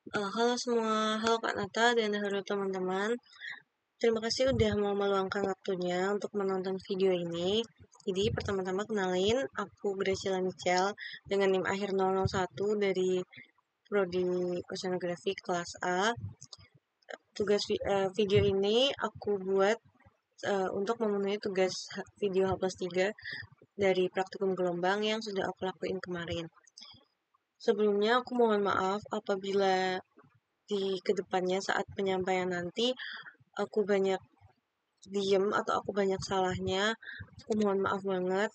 Halo semua, halo Kak Nata dan halo teman-teman. Terima kasih udah mau meluangkan waktunya untuk menonton video ini. Jadi pertama-tama kenalin, aku Graciela Michel dengan NIM akhir 001 dari Prodi Oceanografi kelas A. Video ini aku buat untuk memenuhi tugas video H+3 dari praktikum gelombang yang sudah aku lakuin kemarin. Sebelumnya aku mohon maaf apabila di kedepannya saat penyampaian nanti aku banyak diem atau aku banyak salahnya, aku mohon maaf banget.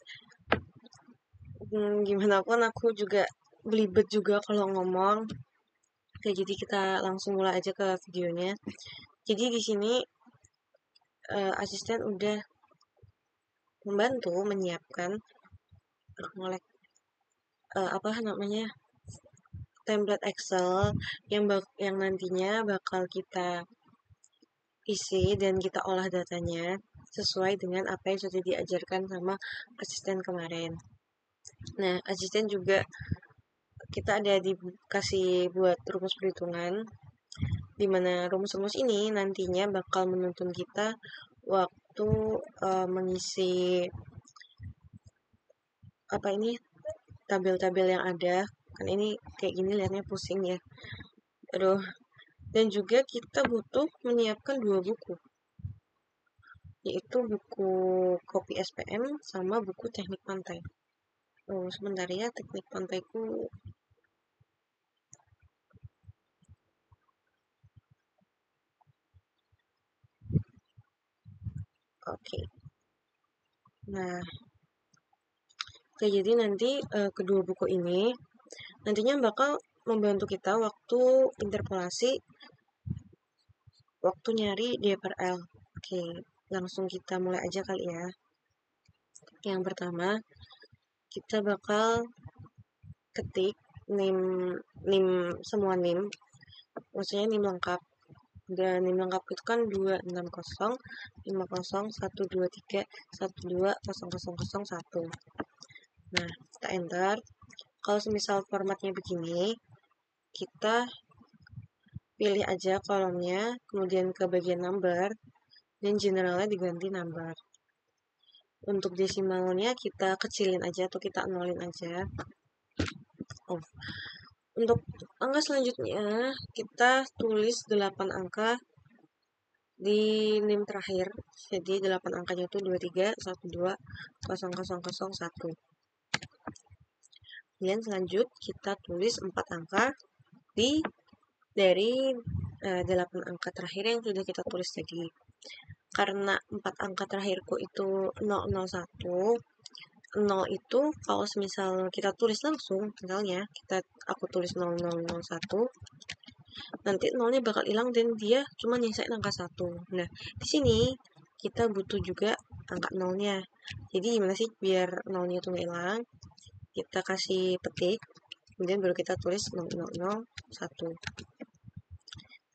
Gimana pun aku juga belibet juga kalau ngomong. Oke, jadi kita langsung mulai aja ke videonya. Jadi di sini asisten udah membantu menyiapkan ngolek apa namanya template Excel yang nantinya bakal kita isi dan kita olah datanya sesuai dengan apa yang sudah diajarkan sama asisten kemarin. Nah, asisten juga kita ada dikasih buat rumus perhitungan, di mana rumus-rumus ini nantinya bakal menuntun kita waktu mengisi apa ini tabel-tabel yang ada. Kan ini kayak gini lihatnya pusing ya. Aduh. Dan juga kita butuh menyiapkan 2 buku, yaitu buku kopi SPM sama buku teknik pantai. Oh, sebentar ya, teknik pantaiku. Oke. Nah, jadi nanti kedua buku ini nantinya bakal membantu kita waktu interpolasi, waktu nyari DPRL. Oke, langsung kita mulai aja kali ya. Yang pertama, kita bakal ketik NIM, NIM semua NIM, maksudnya NIM lengkap. Dan NIM lengkap itu kan 260 50 123 1200001. Nah, kita enter. Kalau semisal formatnya begini, kita pilih aja kolomnya, kemudian ke bagian number, dan generalnya diganti number. Untuk desimalnya kita kecilin aja atau kita nolin aja. Oh, untuk angka selanjutnya kita tulis 8 angka di NIM terakhir. Jadi 8 angkanya itu 23120001. Kemudian selanjut kita tulis 4 angka dari 8 angka terakhir yang sudah kita tulis tadi. Karena 4 angka terakhirku itu 001, 0 itu kalau misal kita tulis langsung, misalnya aku tulis 0001, nanti 0-nya bakal hilang dan dia cuma nyisain angka 1. Nah, di sini kita butuh juga angka 0-nya. Jadi gimana sih biar 0-nya itu nggak hilang? Kita kasih petik, kemudian baru kita tulis 0001.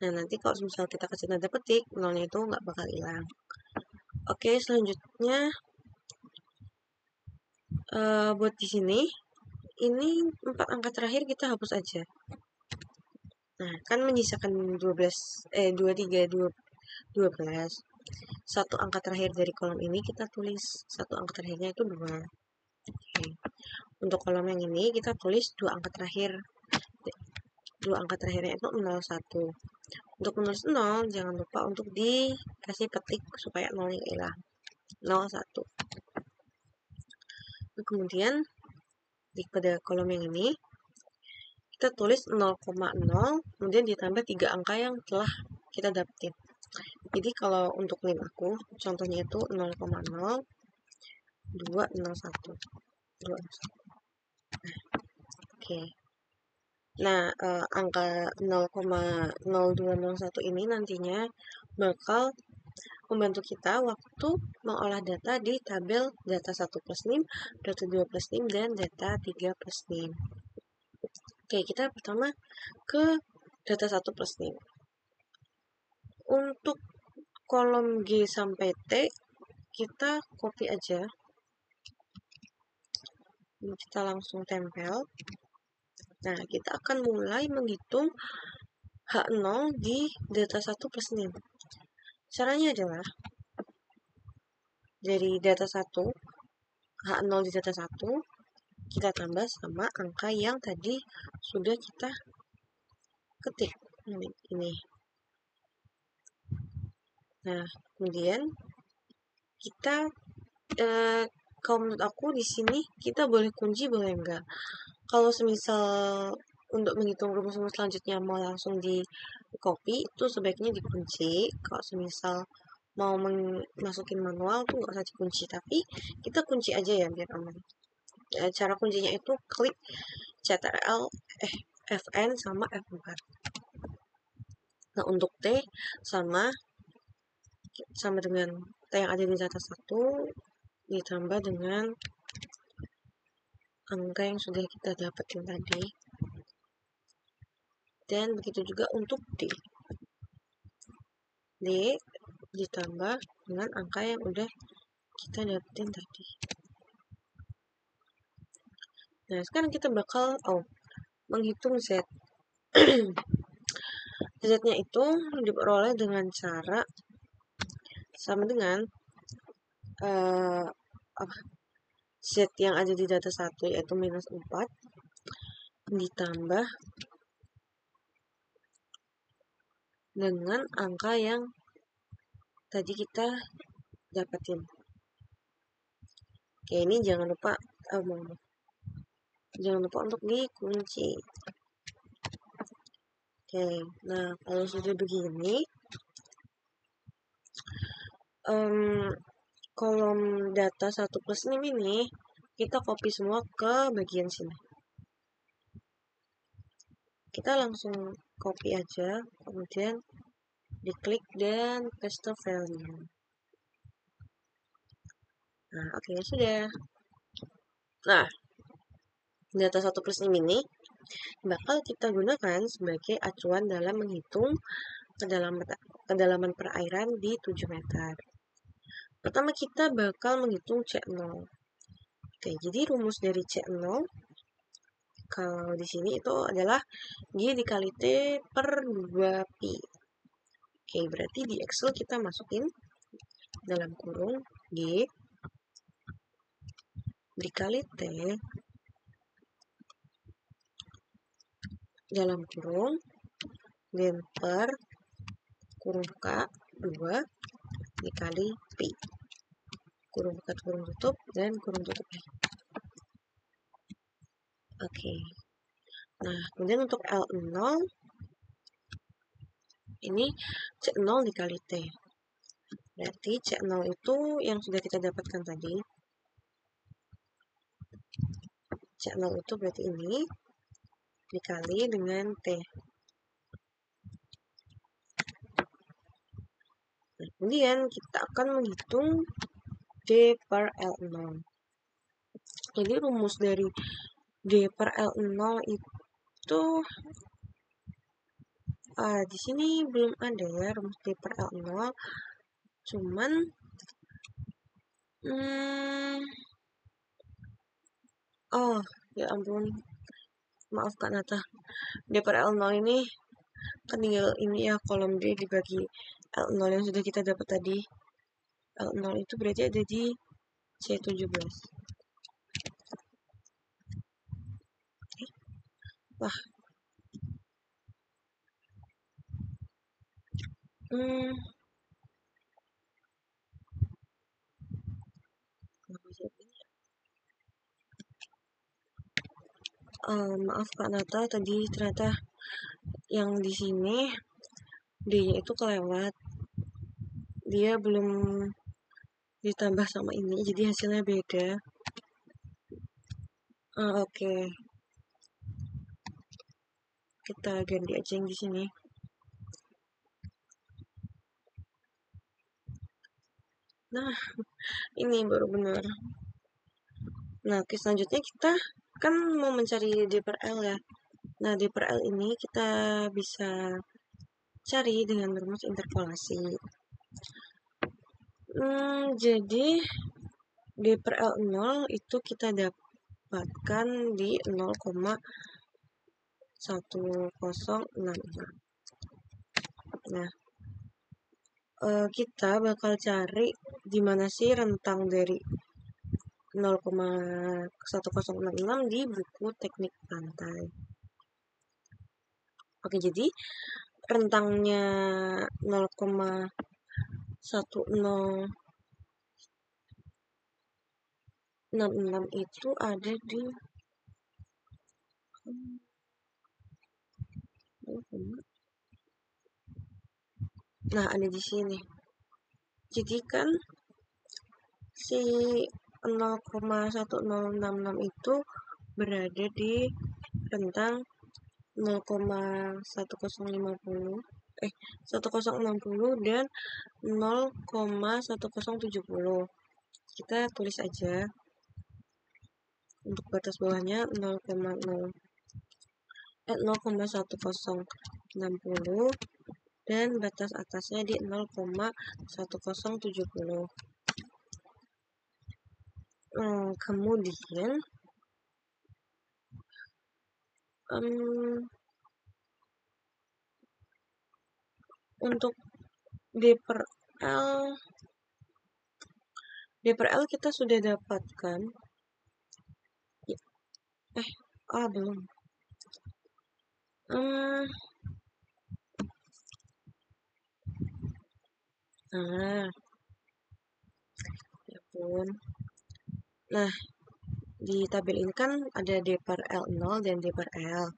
Nah, nanti kalau misal kita kasih tanda petik, 0-nya itu nggak bakal hilang. Oke, selanjutnya buat di sini, ini 4 angka terakhir kita hapus aja. Nah, kan menyisakan 12. Satu angka terakhir dari kolom ini kita tulis, satu angka terakhirnya itu 2. Oke. Untuk kolom yang ini kita tulis 2 angka terakhir. 2 angka terakhirnya itu 01. Untuk menulis 0, jangan lupa untuk dikasih petik supaya 0-nya hilang. 01. Nah, kemudian pada kolom yang ini kita tulis 0,0, kemudian ditambah 3 angka yang telah kita dapetin. Jadi kalau untuk NIM aku, contohnya itu 0,0 201. Oke. Nah, angka 0,0201 ini nantinya bakal membantu kita waktu mengolah data di tabel data 1 plus NIM, data 2 plus NIM, dan data 3 plus NIM. Oke, kita pertama ke data 1 plus NIM. Untuk kolom G sampai T, kita copy aja. Kita langsung tempel. Nah, kita akan mulai menghitung H0 di data 1 plus 6. Caranya adalah dari data 1, H0 di data 1, kita tambah sama angka yang tadi sudah kita ketik. Ini. Nah, kemudian kita kalau menurut aku di sini kita boleh kunci boleh enggak. Kalau semisal untuk menghitung rumus-rumus selanjutnya mau langsung di copy itu sebaiknya dikunci. Kalau semisal mau masukin manual tuh nggak usah dikunci, tapi kita kunci aja ya biar aman. Cara kuncinya itu klik Ctrl Fn sama F4. Nah, untuk T sama dengan T yang ada di data 1 ditambah dengan angka yang sudah kita dapetin tadi. Dan begitu juga untuk D. D ditambah dengan angka yang udah kita dapetin tadi. Nah, sekarang kita bakal menghitung Z. Z-nya itu diperoleh dengan cara sama dengan Z yang ada di data 1 yaitu minus 4 ditambah dengan angka yang tadi kita dapetin. Oke, ini jangan lupa untuk dikunci. Oke, nah kalau sudah begini, kolom data 1 plus 6 ini kita copy semua ke bagian sini. Kita langsung copy aja, kemudian diklik dan paste filenya. Nah, oke, sudah. Nah, data 1 plus 6 ini bakal kita gunakan sebagai acuan dalam menghitung kedalaman perairan di 7 meter. Pertama kita bakal menghitung C0. Oke, jadi rumus dari C0 kalau di sini itu adalah G dikali T per 2pi. Oke, berarti di Excel kita masukin dalam kurung G dikali T dalam kurung dan per kurung buka 2 dikali pi. Kurung buka kurung tutup dan kurung tutup lagi. Oke. Nah, kemudian untuk L0 ini C0 dikali T. Berarti C0 itu yang sudah kita dapatkan tadi. C0 itu berarti ini dikali dengan T. Nah, kemudian kita akan menghitung D per L0. Jadi rumus dari D per L0 itu di sini belum ada ya rumus D per L0. Cuman ya ampun. Maaf Kak Nata. D per L0 ini kan tinggal ini ya kolom D dibagi L0 yang sudah kita dapat tadi. L0 itu berarti ada di C17. Wah. Maaf Kak Nata, tadi ternyata yang di sini D-nya itu kelewat. Dia belum ditambah sama ini, jadi hasilnya beda. Oke. Kita ganti aja yang di sini. Nah, ini baru benar. Nah, oke, selanjutnya kita kan mau mencari D per L ya. Nah, D per L ini kita bisa cari dengan rumus interpolasi. Jadi D per L0 itu kita dapatkan di 0,1066. Nah, kita bakal cari di mana sih rentang dari 0,1066 di buku teknik pantai. Oke, jadi rentangnya 0,1066 itu ada di ada di sini. Jadi kan si 0,1066 itu berada di rentang 1060 dan 0,1070. Kita tulis aja untuk batas bawahnya 0,1060 dan batas atasnya di 0,1070. Kemudian untuk D per L kita sudah dapatkan. Belum. Ya pun. Nah, di tabel ini kan ada D per L0 dan D per L.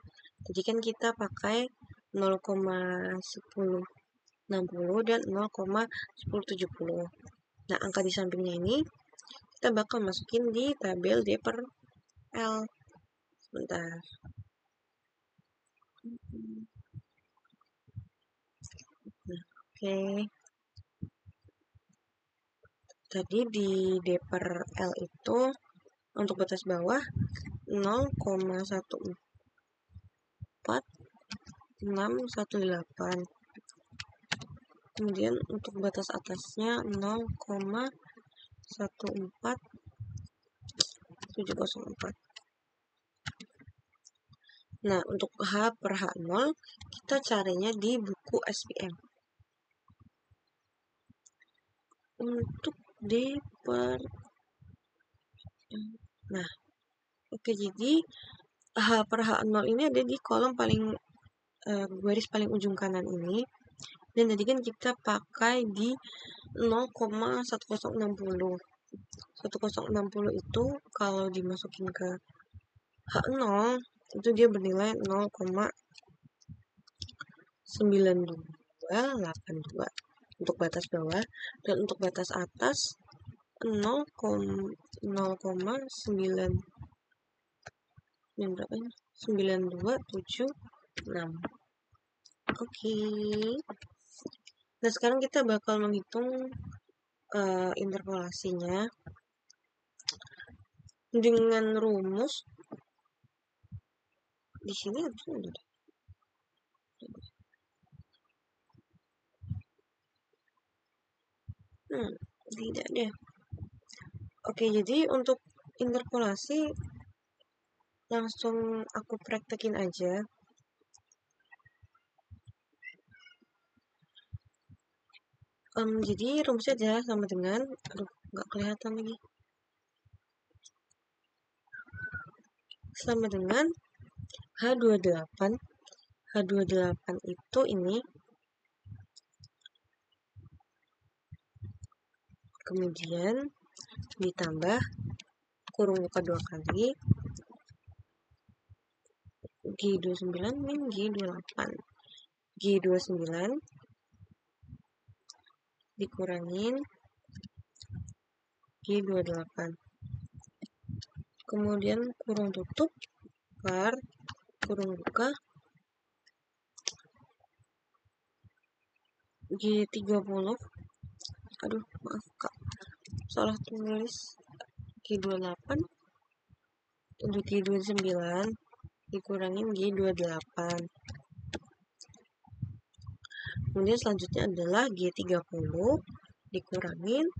Jadi kan kita pakai 0,1060 dan 0,1070. Nah, angka di sampingnya ini kita bakal masukin di tabel D per L. Sebentar. Oke. Tadi di D per L itu untuk batas bawah 0,14618. Kemudian untuk batas atasnya 0,14704. Nah, untuk H per H0 kita carinya di buku SPM. Untuk D per jadi H per H0 ini ada di kolom paling garis paling ujung kanan ini. Dan tadi kan kita pakai di 0,1060. 1060 itu kalau dimasukin ke H0 itu dia bernilai 0,9282 untuk batas bawah, dan untuk batas atas 0,9276. Oke. Nah, sekarang kita bakal menghitung interpolasinya dengan rumus di sini harusnya tidak deh. Oke, jadi untuk interpolasi langsung aku praktekin aja. Jadi rumusnya adalah sama dengan, nggak kelihatan lagi. Sama dengan H28. H28 itu ini. Kemudian ditambah kurung buka 2 kali G29 min G28. G29 dikurangin G28. Kemudian kurung tutup per kurung buka G30. Maaf Kak, salah tulis. G28 untuk G29 dikurangin G28. Kemudian selanjutnya adalah G30 dikurangin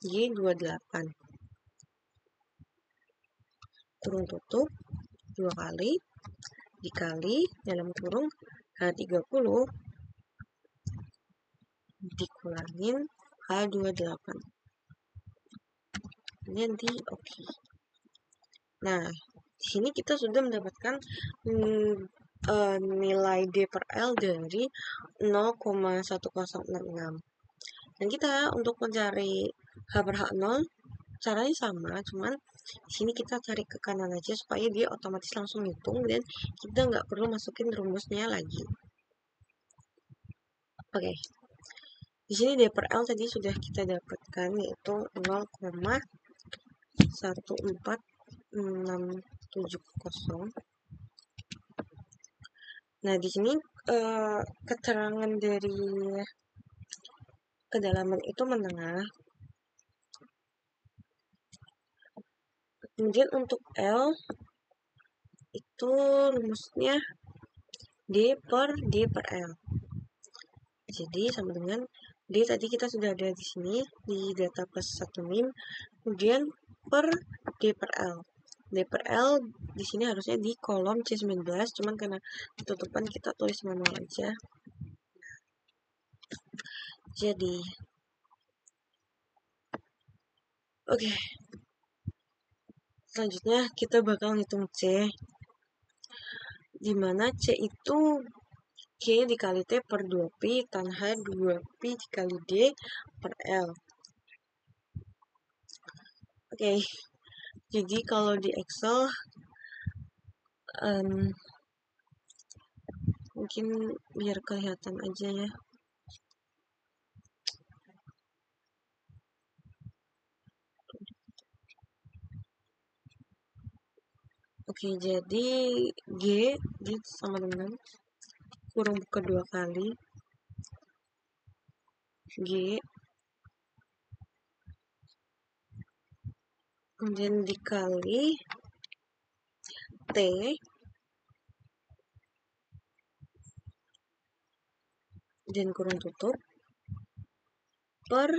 G28. Kurung tutup 2 kali dikali dalam kurung H30 dikurangin H28. Kemudian di oke. Nah, di sini kita sudah mendapatkan nilai D per L dari 0,1066. Dan kita untuk mencari H per H0 caranya sama, cuman di sini kita cari ke kanan aja supaya dia otomatis langsung ngitung dan kita nggak perlu masukin rumusnya lagi. Oke. Di sini D per L tadi sudah kita dapatkan yaitu 0,14670. Nah, di sini keterangan dari kedalaman itu menengah. Kemudian untuk L itu rumusnya D per L. Jadi sama dengan D tadi kita sudah ada di sini di data plus 1 min, kemudian per D per L. D per L di sini harusnya di kolom C19, cuman karena tutupan kita tulis manual aja. Jadi oke. Selanjutnya kita bakal ngitung C, dimana C itu K dikali T per 2Pi tan H 2Pi dikali D per L. Oke, jadi kalau di Excel mungkin biar kelihatan aja ya. Oke, jadi G sama dengan kurung buka 2 kali G, kemudian dikali T dan kurung tutup per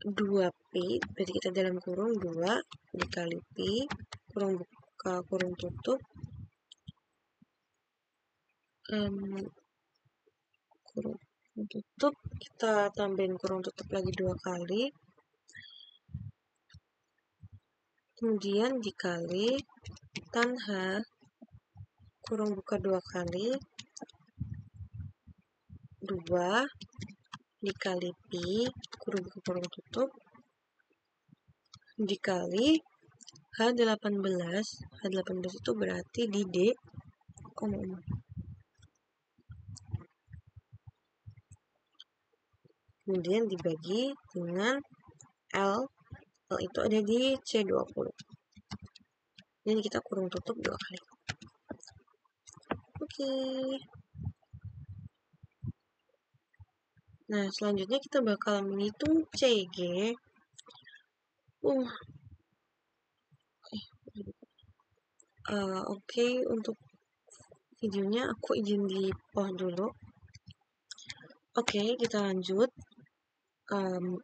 2Pi, berarti kita dalam kurung 2 dikali Pi, kurung buka kurung tutup, kurung tutup, kita tambahin kurung tutup lagi 2 kali, kemudian dikali tan H kurung buka 2 kali 2 dikali Pi kurung buka kurung tutup dikali H18. H18 itu berarti di D, kemudian dibagi dengan L. L itu ada di C20. Jadi kita kurung tutup 2 kali. Oke. Nah, selanjutnya kita bakal menghitung CG. Oke, untuk videonya aku izin di pause dulu. Oke, kita lanjut.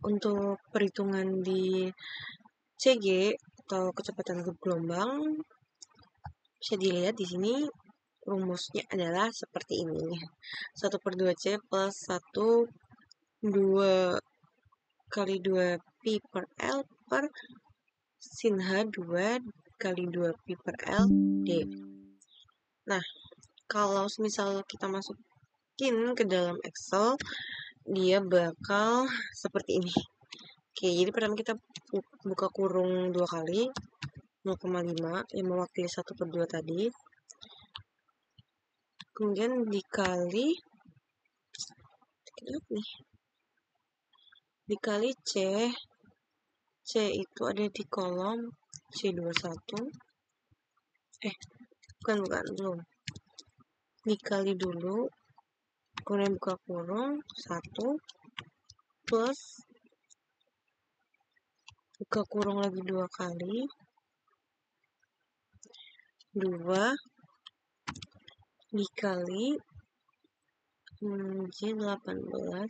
Untuk perhitungan di CG atau kecepatan gelombang bisa dilihat di sini rumusnya adalah seperti ini. 1/2C plus 1 2 kali 2 Pi per L per sin H 2 kali 2 Pi per L D. Nah, kalau misal kita masukin ke dalam Excel, dia bakal seperti ini. Oke, jadi pertama kita buka kurung 2 kali 0,5 yang mewakili 1/2 tadi. Kemudian dikali C. C itu ada di kolom C21. Belum. Dikali dulu, kemudian buka kurung 1 plus buka kurung lagi 2 kali 2 dikali J18.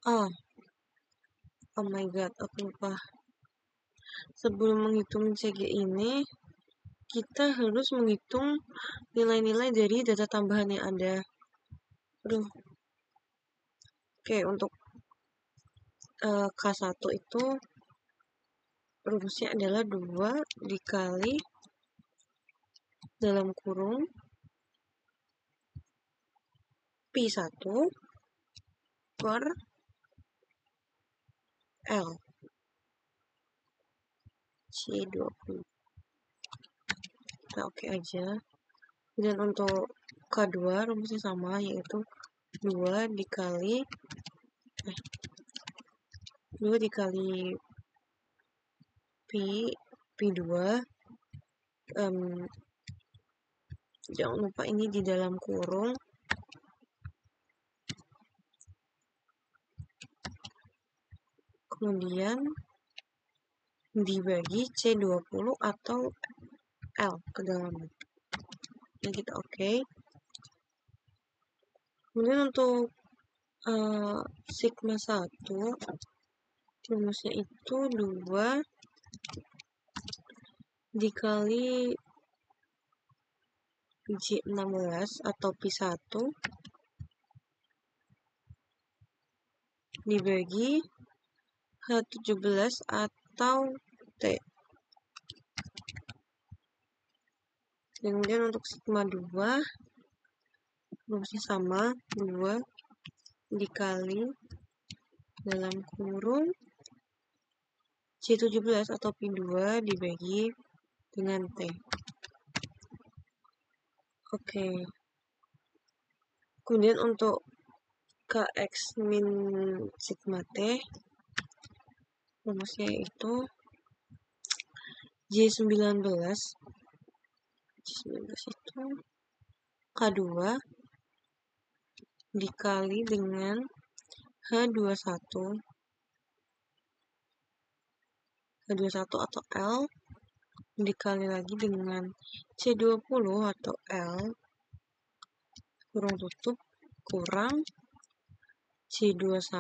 Oh my god, aku lupa. Sebelum menghitung CG ini, kita harus menghitung nilai-nilai dari data tambahan yang ada. Oke, untuk K1 itu rumusnya adalah 2 dikali dalam kurung P1 per L C20. Nah, oke aja. Dan untuk K2 rumusnya sama, yaitu 2 dikali P2. Jangan lupa ini di dalam kurung. Kemudian dibagi C20 atau L ke dalamnya. Ini kita oke. Kemudian untuk sigma 1 rumusnya itu 2 dikali J16 atau P1 dibagi H17 atau T. Kemudian untuk sigma 2 rumusnya sama, 2 dikali dalam kurung C17 atau P2 dibagi dengan T. Oke. Kemudian untuk Kx min sigma T rumusnya itu J19 itu K2 dikali dengan H21 atau L dikali lagi dengan C20 atau L kurung tutup kurang C21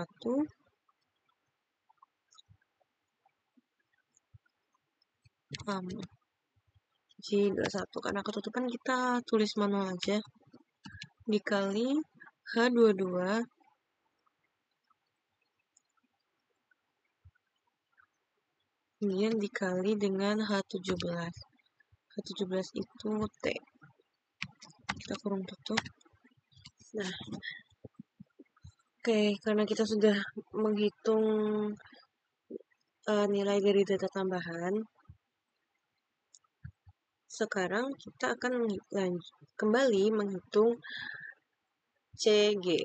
J21 karena ketutupan kita tulis manual aja dikali H22 kemudian dikali dengan H17 itu T, kita kurung tutup. Nah, oke, karena kita sudah menghitung nilai dari data tambahan, sekarang kita akan kembali menghitung CG.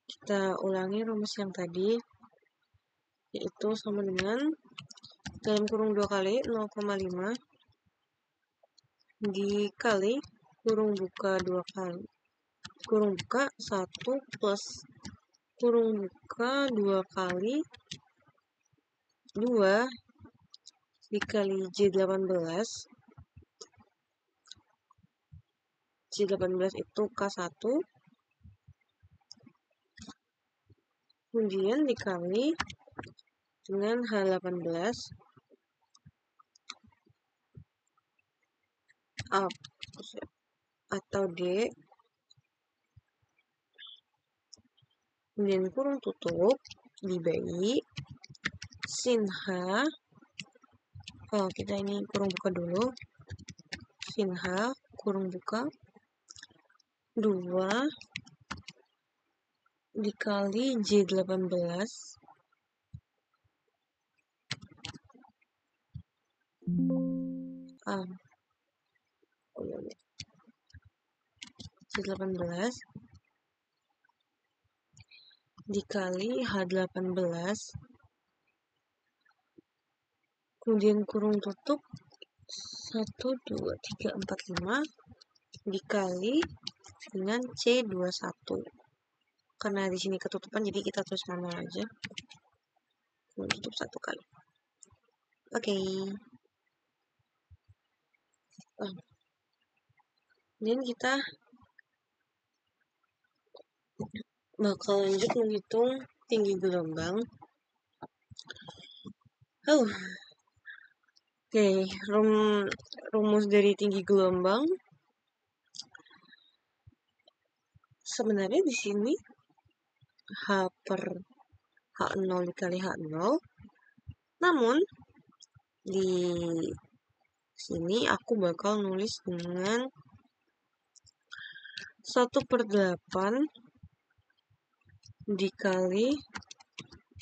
Kita ulangi rumus yang tadi, yaitu sama dengan dalam kurung 2 kali 0,5 dikali kurung buka 2 kali kurung buka 1 plus kurung buka 2 kali 2 dikali J18 itu K1 kemudian dikali dengan H18 atau D kemudian kurung tutup dibagi sin H kita ini kurung buka dulu sin H kurung buka 2 dikali J18 J18 dikali H18 kemudian kurung tutup 1, 2, 3, 4, 5 dikali dengan C21 karena di sini ketutupan jadi kita tulis manual aja tutup 1 kali. Oke. Dan kita bakal lanjut menghitung tinggi gelombang. Oke, rumus dari tinggi gelombang. Sebenarnya di sini H per H0 dikali H0. Namun, di sini aku bakal nulis dengan 1/8 dikali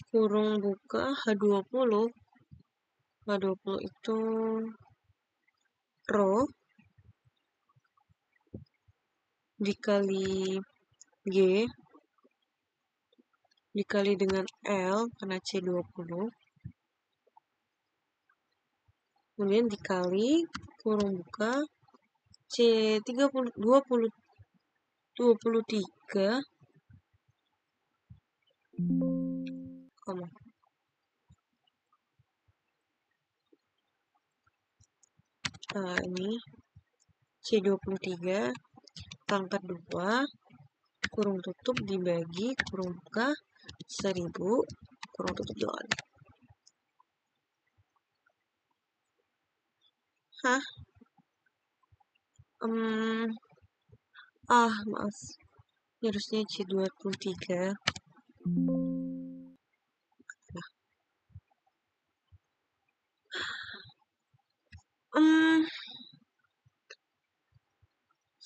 kurung buka H20. H20 itu rho dikali G dikali dengan L karena C20. Kemudian dikali kurung buka C30 23 koma. Ini C23 pangkat 2 kurung tutup dibagi kurung buka 1000 kurung tutup 2 kali. Hah? Maaf. Ini harusnya C23. Nah.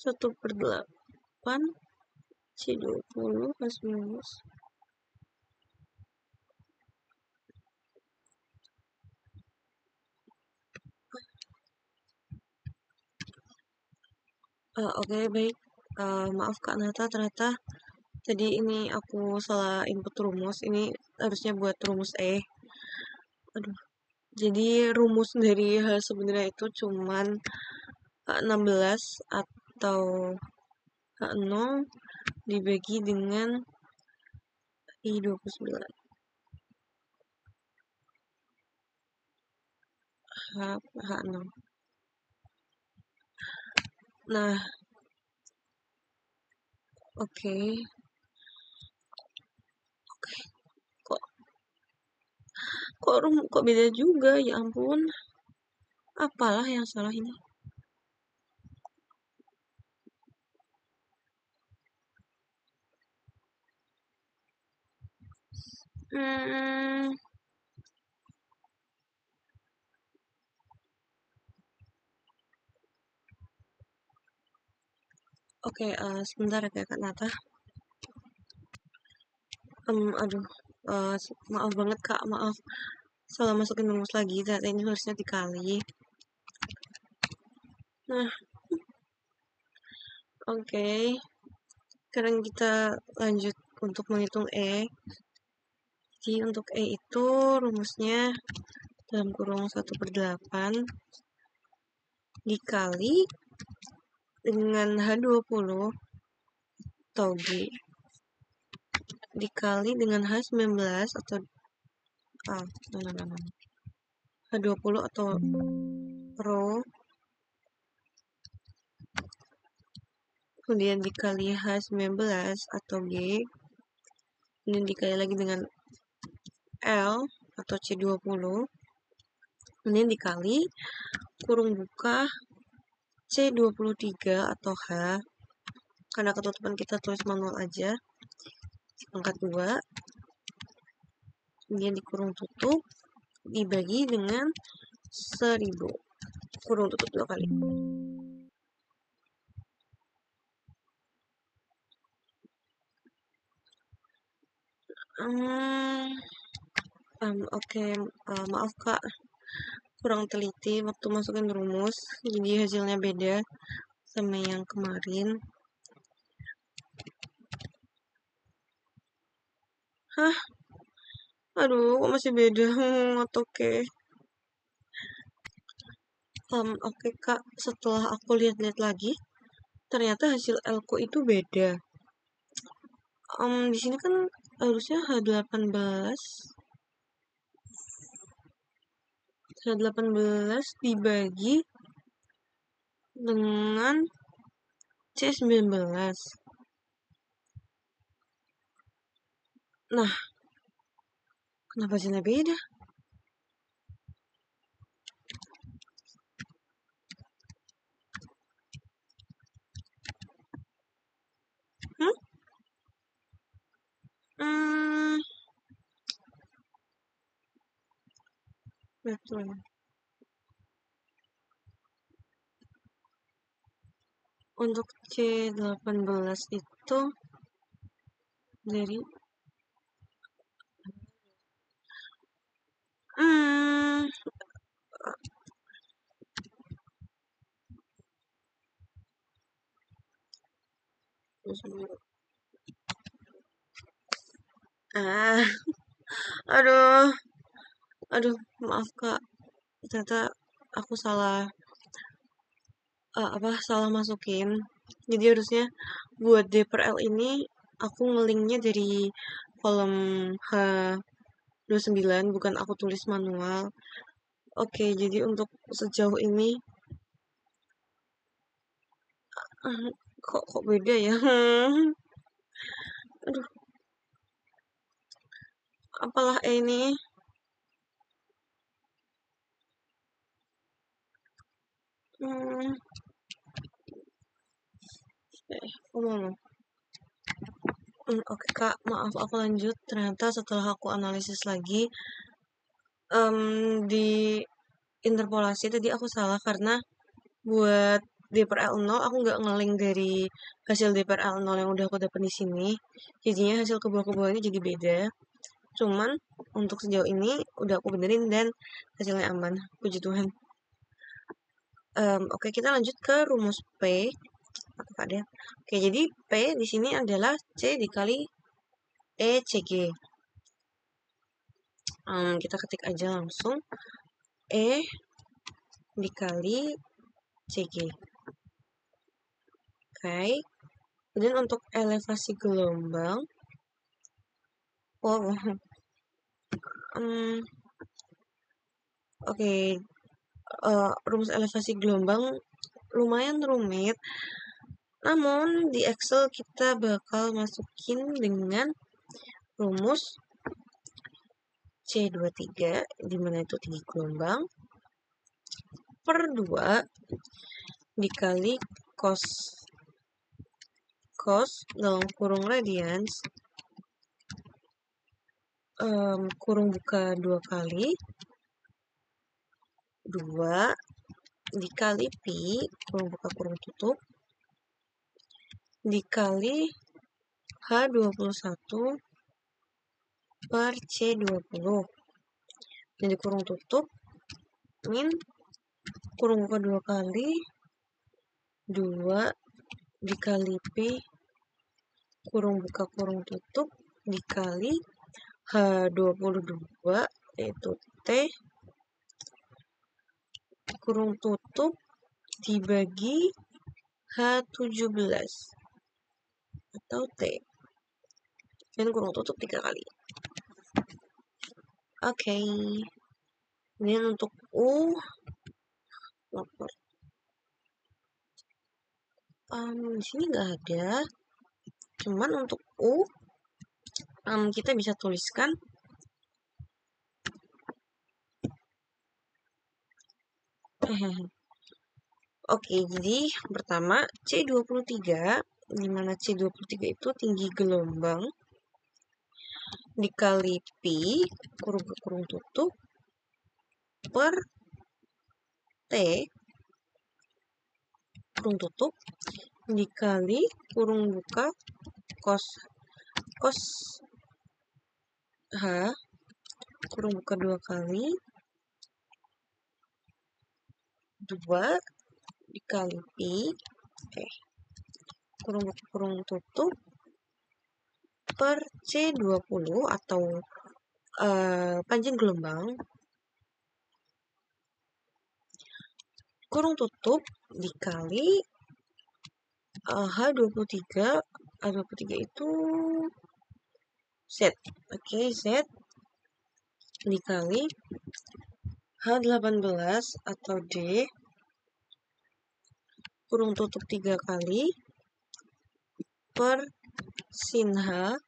1/8 C20 plus minus. Oke, baik. Maaf Kak Nata, ternyata tadi ini aku salah input rumus. Ini harusnya buat rumus E. Aduh. Jadi rumus dari H sebenarnya itu cuman 16 atau H0 dibagi dengan I29. H6. Nah, oke. Kok beda juga, ya ampun. Apalah yang salah ini? Oke, sebentar ya Kak Nata. Aduh, maaf banget Kak, maaf. Salah masukin rumus lagi, ternyata ini harusnya dikali. Nah, oke. Sekarang kita lanjut untuk menghitung E. Jadi untuk E itu rumusnya dalam kurung 1/8 dikali dengan H20 atau G dikali dengan H19 atau H20 atau rho, kemudian dikali H19 atau G, kemudian dikali lagi dengan L atau C20, kemudian dikali kurung buka C23 atau H, karena ketutupan kita tulis manual aja, pangkat 2, kemudian dikurung tutup, dibagi dengan 1000, kurung tutup 2 kali. Oke, maaf Kak, kurang teliti waktu masukin rumus, jadi hasilnya beda sama yang kemarin. Hah? Aduh, kok masih beda? Oke. Oke Kak, setelah aku lihat-lihat lagi, ternyata hasil L-ku itu beda. Di sini kan harusnya H18 dibagi dengan C19. Nah, kenapa hasilnya beda? Betul. Untuk C18 itu dari hmm, ah, aduh, aduh, maaf Kak, ternyata aku salah masukin. Jadi harusnya buat D per L ini aku ngelinknya dari kolom H29, bukan aku tulis manual. Oke, jadi untuk sejauh ini ah, kok beda ya? Aduh, apalah ini? Hmm, ngomong. Oke Kak, maaf aku lanjut. Ternyata setelah aku analisis lagi, di interpolasi tadi aku salah karena buat D per L0 aku nggak ngeling dari hasil D per L0 yang udah aku dapat di sini. Jadinya hasil ke bawah-ke-bawahnya jadi beda. Cuman untuk sejauh ini udah aku benerin dan hasilnya aman. Puji Tuhan. Oke, kita lanjut ke rumus P. Apa deh? Oke, jadi P di sini adalah C dikali ECG. Kita ketik aja langsung E dikali CG. Oke. Kemudian untuk elevasi gelombang, wow, oke, rumus elevasi gelombang lumayan rumit. Namun di Excel kita bakal masukin dengan rumus C23, di mana itu tinggi gelombang, per 2 dikali cos dalam kurung radians, kurung buka 2 kali, 2 dikali pi, kurung buka kurung tutup, dikali H21 per C20. Jadi kurung tutup, min kurung buka 2 kali, 2 dikali pi, kurung buka kurung tutup, dikali H22, yaitu T, kurung tutup, dibagi H17, atau T. Dan kurung tutup 3 kali. Oke. Kemudian untuk U, lapor. Di sini nggak ada. Cuman untuk U, kita bisa tuliskan oke, jadi pertama C23, di mana C23 itu tinggi gelombang, dikali pi, kurung ke kurung tutup, per T, kurung tutup, dikali kurung buka cos H, kurung buka 2 kali, 2 dikali pi, kurung buka kurung tutup, per C20 atau panjang gelombang, kurung tutup dikali H23. H23 itu Z. Oke, Z dikali H18 atau D, kurung tutup 3 kali, per sin H.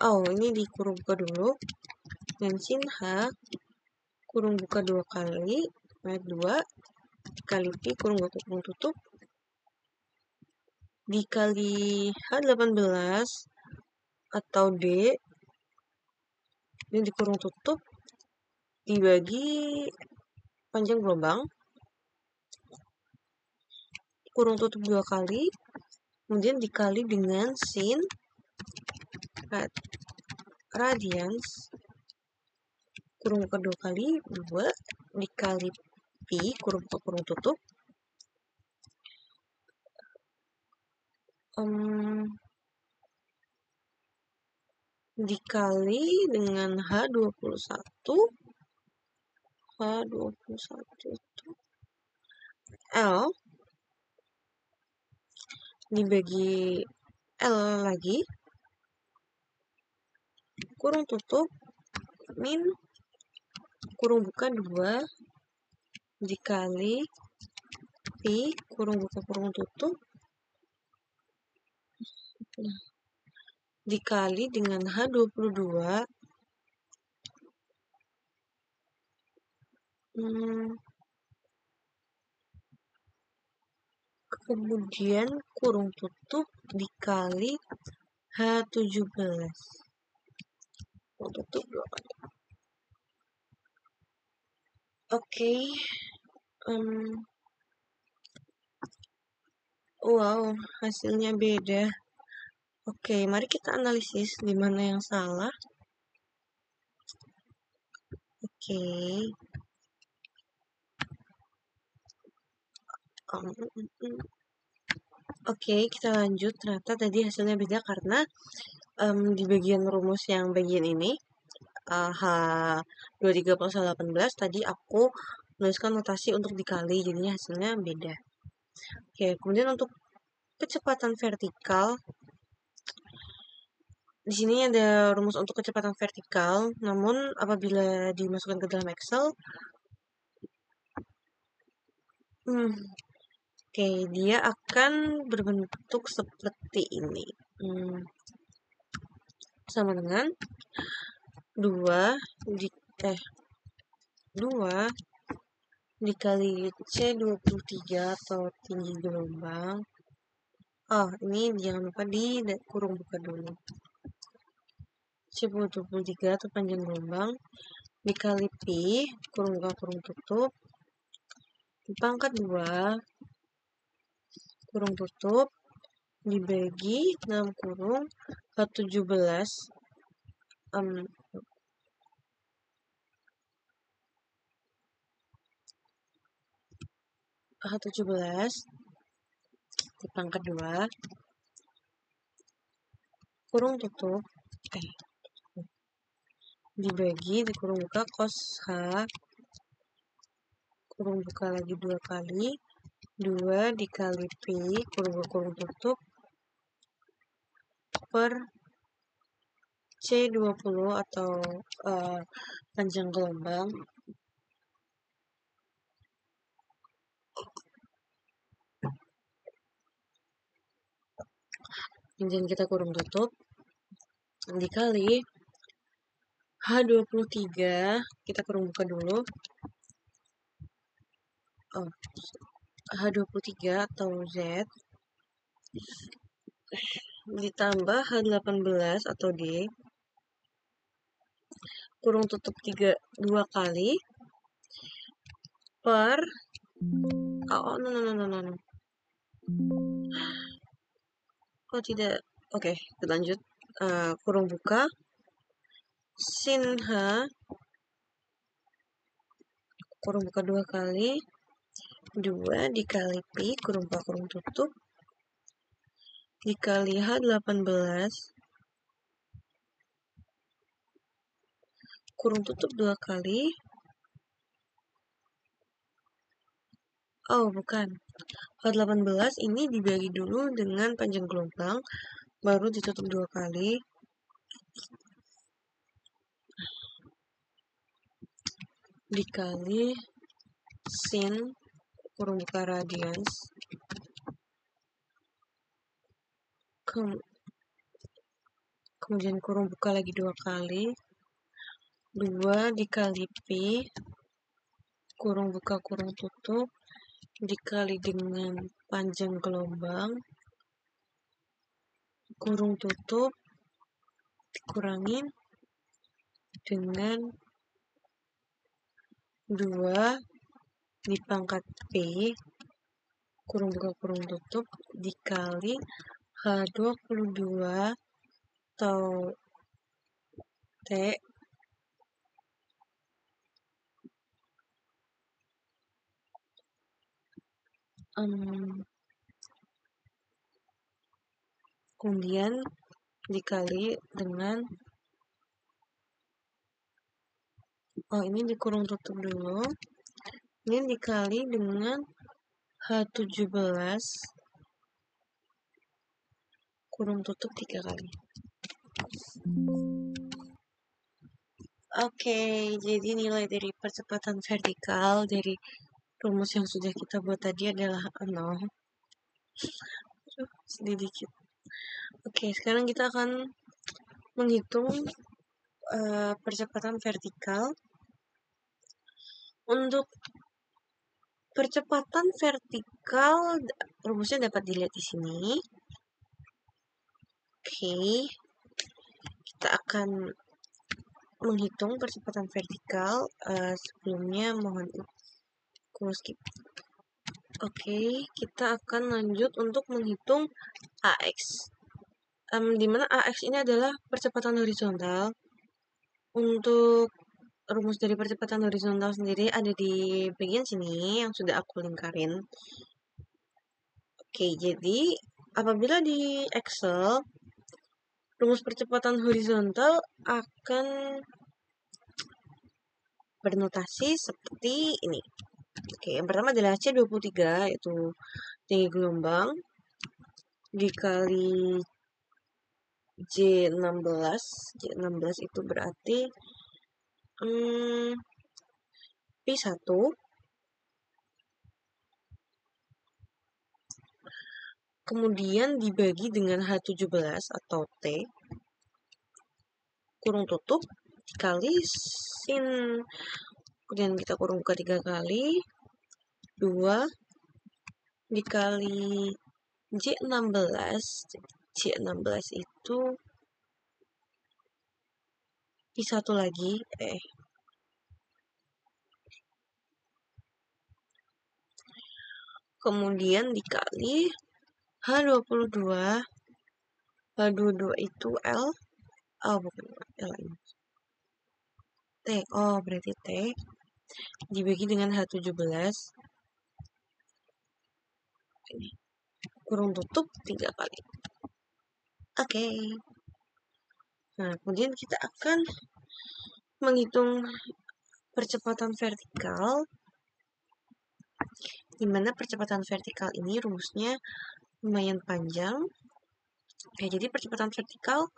Oh, ini di kurung buka dulu. Dan sin H, kurung buka 2 kali, 2 dikali pi, kurung buka kurung tutup, dikali H18 atau D, ini dikurung tutup, dibagi panjang gelombang, kurung tutup 2 kali, kemudian dikali dengan sin radians, kurung buka 2 kali, 2 dikali pi, kurung buka kurung tutup, dikali dengan H21 itu L dibagi L lagi, kurung tutup min kurung buka 2 dikali pi kurung buka kurung tutup dikali dengan H22 kemudian kurung tutup dikali H17 kurung tutup 2 kali. Oke. Wow, hasilnya beda. Oke, mari kita analisis di mana yang salah. Oke. Oke, kita lanjut. Ternyata tadi hasilnya beda karena di bagian rumus yang bagian ini H23 plus H18 tadi aku menuliskan notasi untuk dikali, jadinya hasilnya beda. Oke, kemudian untuk kecepatan vertikal, di sini ada rumus untuk kecepatan vertikal, namun apabila dimasukkan ke dalam Excel, oke, dia akan berbentuk seperti ini. Sama dengan 2 dikali C23 atau tinggi gelombang. Ini jangan lupa di kurung buka dulu. C23 atau panjang gelombang dikali pi kurung buka kurung tutup dipangkat 2 kurung tutup dibagi 6 kurung H17 H17 dipangkat 2 kurung tutup dibagi di kurung buka cos H kurung buka lagi 2 kali 2 dikali pi kurung buka kurung tutup per C20 atau panjang gelombang kemudian kita kurung tutup dikali H23 kita kurung buka dulu H23 atau Z ditambah H18 atau D kurung tutup 2 kali per tidak. Oke, kita lanjut. Kurung buka sin H kurung buka 2 kali 2 dikali pi kurung buka kurung tutup dikali H18 kurung tutup 2 kali bukan, H18 ini dibagi dulu dengan panjang gelombang baru ditutup 2 kali dikali sin kurung buka radians kemudian kurung buka lagi 2 kali 2 dikali pi kurung buka kurung tutup dikali dengan panjang gelombang kurung tutup dikurangin dengan 2 dipangkat P kurung buka kurung tutup dikali H22 atau T kemudian dikali dengan ini dikurung tutup dulu, ini dikali dengan H17 kurung tutup 3 kali. Oke, jadi nilai dari percepatan vertikal dari rumus yang sudah kita buat tadi adalah 0. Sedikit. Oke, sekarang kita akan menghitung percepatan vertikal. Untuk percepatan vertikal, rumusnya dapat dilihat di sini. Oke, kita akan menghitung percepatan vertikal. Sebelumnya mohon skip. Oke, kita akan lanjut untuk menghitung AX. Dimana AX ini adalah percepatan horizontal. Untuk rumus dari percepatan horizontal sendiri ada di bagian sini yang sudah aku lingkarin. Oke, jadi apabila di Excel, rumus percepatan horizontal akan bernotasi seperti ini. Oke, yang pertama adalah C23, yaitu tinggi gelombang, dikali J16. J16 itu berarti P1. Kemudian dibagi dengan H17 atau T, kurung tutup, dikali sin, kemudian kita kurung buka 3 kali, 2 dikali J16. J16 itu P1 lagi, kemudian dikali H22. H22 itu L, bukan L ini. T, berarti T dibagi dengan H17. Ini kurung tutup 3 kali. Oke. Nah, kemudian kita akan menghitung percepatan vertikal, di mana percepatan vertikal ini rumusnya lumayan panjang. Oke, jadi percepatan vertikal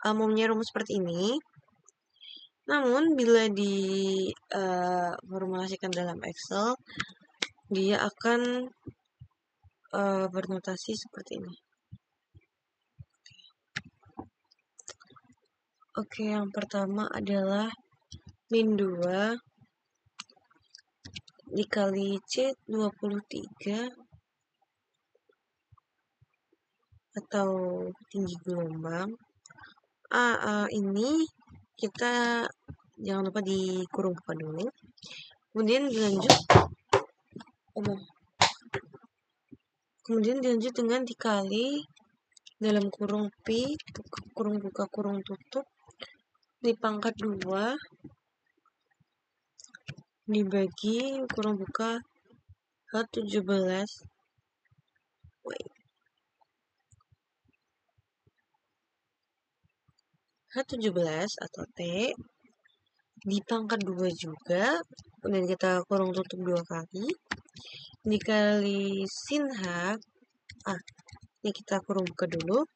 mempunyai rumus seperti ini. Namun, bila diformulasikan dalam Excel, dia akan bernotasi seperti ini. Oke, yang pertama adalah min 2 dikali C23 atau tinggi gelombang. Ini kita jangan lupa dikurung buka dulu. Kemudian dilanjut dengan dikali dalam kurung P, kurung buka kurung tutup, dipangkat 2 dibagi kurung buka H17 atau T dipangkat 2 juga, kemudian kita kurung tutup 2 kali dikali sin H. Ini kita kurung buka dulu,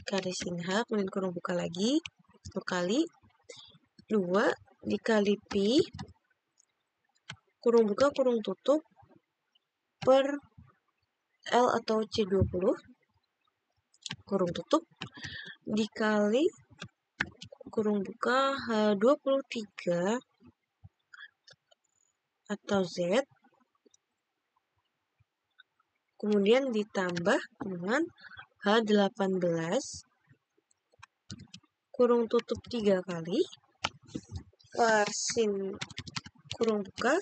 dikali sin H, kemudian kurung buka lagi 1 kali, 2 dikali Pi kurung buka kurung tutup per L atau C20 kurung tutup dikali kurung buka H23 atau Z, kemudian ditambah dengan H18 kurung tutup 3 kali per sin kurung buka,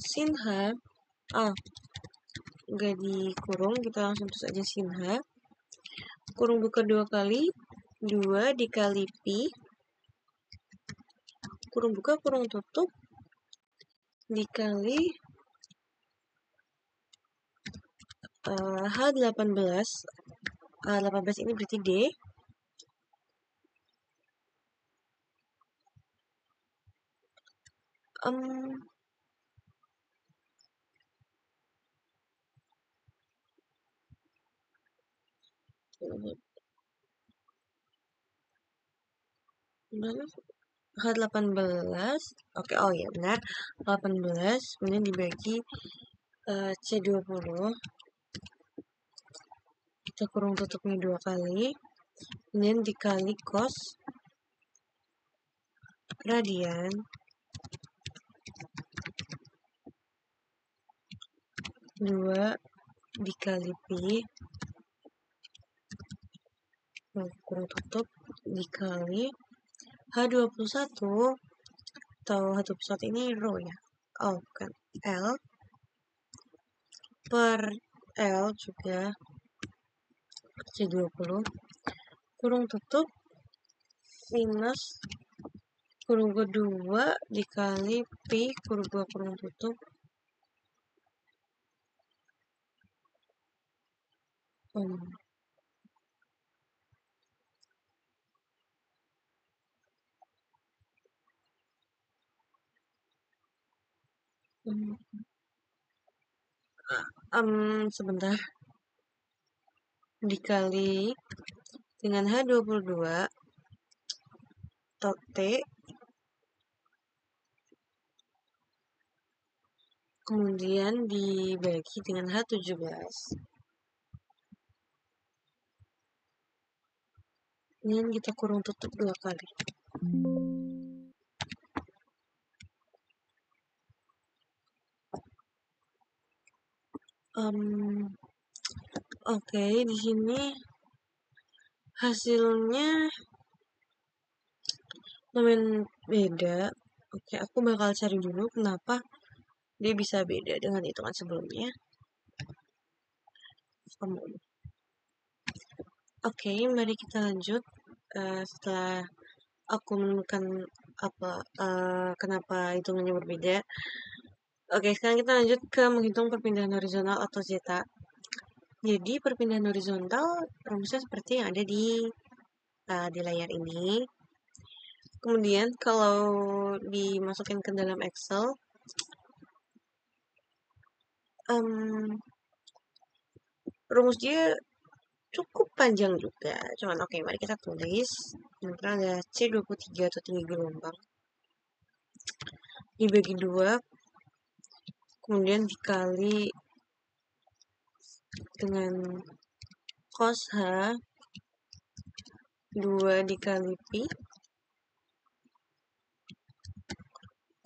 sin H, nggak dikurung, kita langsung tulis aja sin H, kurung buka 2 kali, 2 dikali Pi, kurung buka, kurung tutup, dikali H18, 18 ini berarti D, H18, oke, oh ya benar, 18, kemudian dibagi C20, kita kurung tutupnya 2 kali, kemudian dikali cos radian 2 dikali Pi, kurung tutup, dikali H21, atau H21 ini rho ya, oh bukan, L per L juga C20, kurung tutup, minus kurung kedua dikali Pi, kurung kedua kurung tutup, sebentar, dikali dengan H22 atau T, kemudian dibagi dengan H17, kemudian kita kurung tutup 2 kali. Oke, di sini hasilnya lumayan beda. Oke, aku bakal cari dulu kenapa dia bisa beda dengan hitungan sebelumnya. Oke, mari kita lanjut. Setelah aku menemukan kenapa hitungannya berbeda. Oke, sekarang kita lanjut ke menghitung perpindahan horizontal atau zeta. Jadi perpindahan horizontal rumusnya seperti yang ada di layar ini. Kemudian kalau dimasukin ke dalam Excel, rumus dia cukup panjang juga. Cuman oke, mari kita tulis. Yang pertama ada C23 atau tinggi gelombang dibagi 2, kemudian dikali dengan cos H 2 dikali Pi,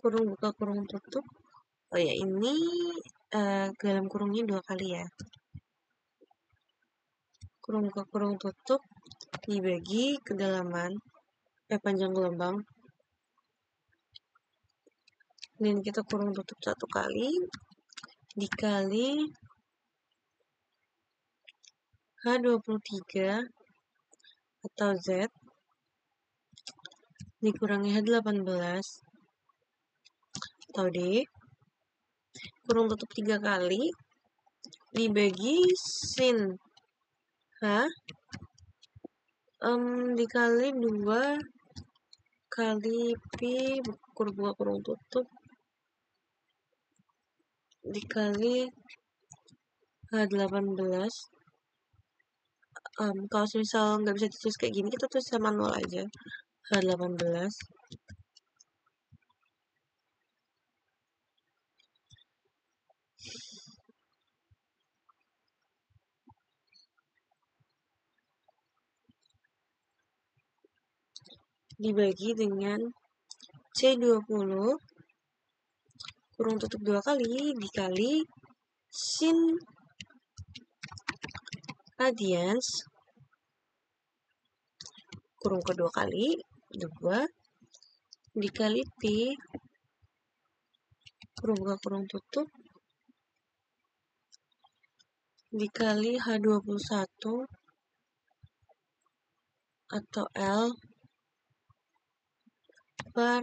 kurung buka kurung tutup. Oh ya, ini dalam kurungnya 2 kali ya. Kurung buka kurung tutup dibagi kedalaman panjang gelombang, dan kita kurung tutup 1 kali dikali H23 atau Z dikurangi H18 atau D, kurung tutup 3 kali dibagi sin H dikali 2 kali Pi, kurung buka kurung tutup, dikali H18. Kalau misal nggak bisa ditulis kayak gini, kita tulis manual aja, H18. Dibagi dengan C20, kurung tutup 2 kali dikali sin radians, kurung kedua kali 2 dikali Pi, kurung buka kurung tutup, dikali H21 atau L per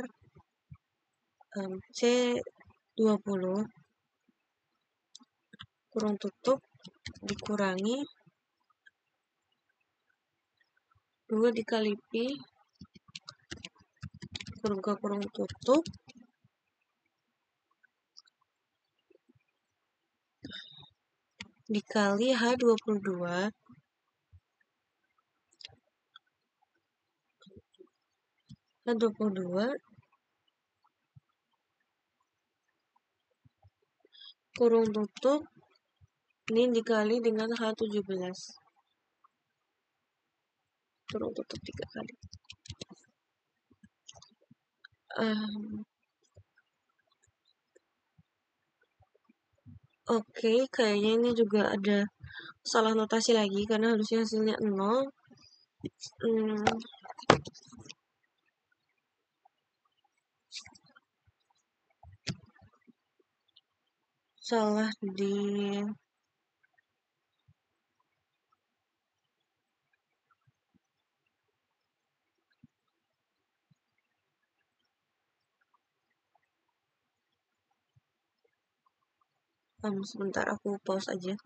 C20 kurung tutup dikurangi 2 dikali Pi kurung buka kurung tutup dikali H22 kurung tutup ini dikali dengan H17 kurung tutup 3 kali. Oke, kayaknya ini juga ada salah notasi lagi karena harusnya hasilnya 0. Salah di sebentar aku pause aja.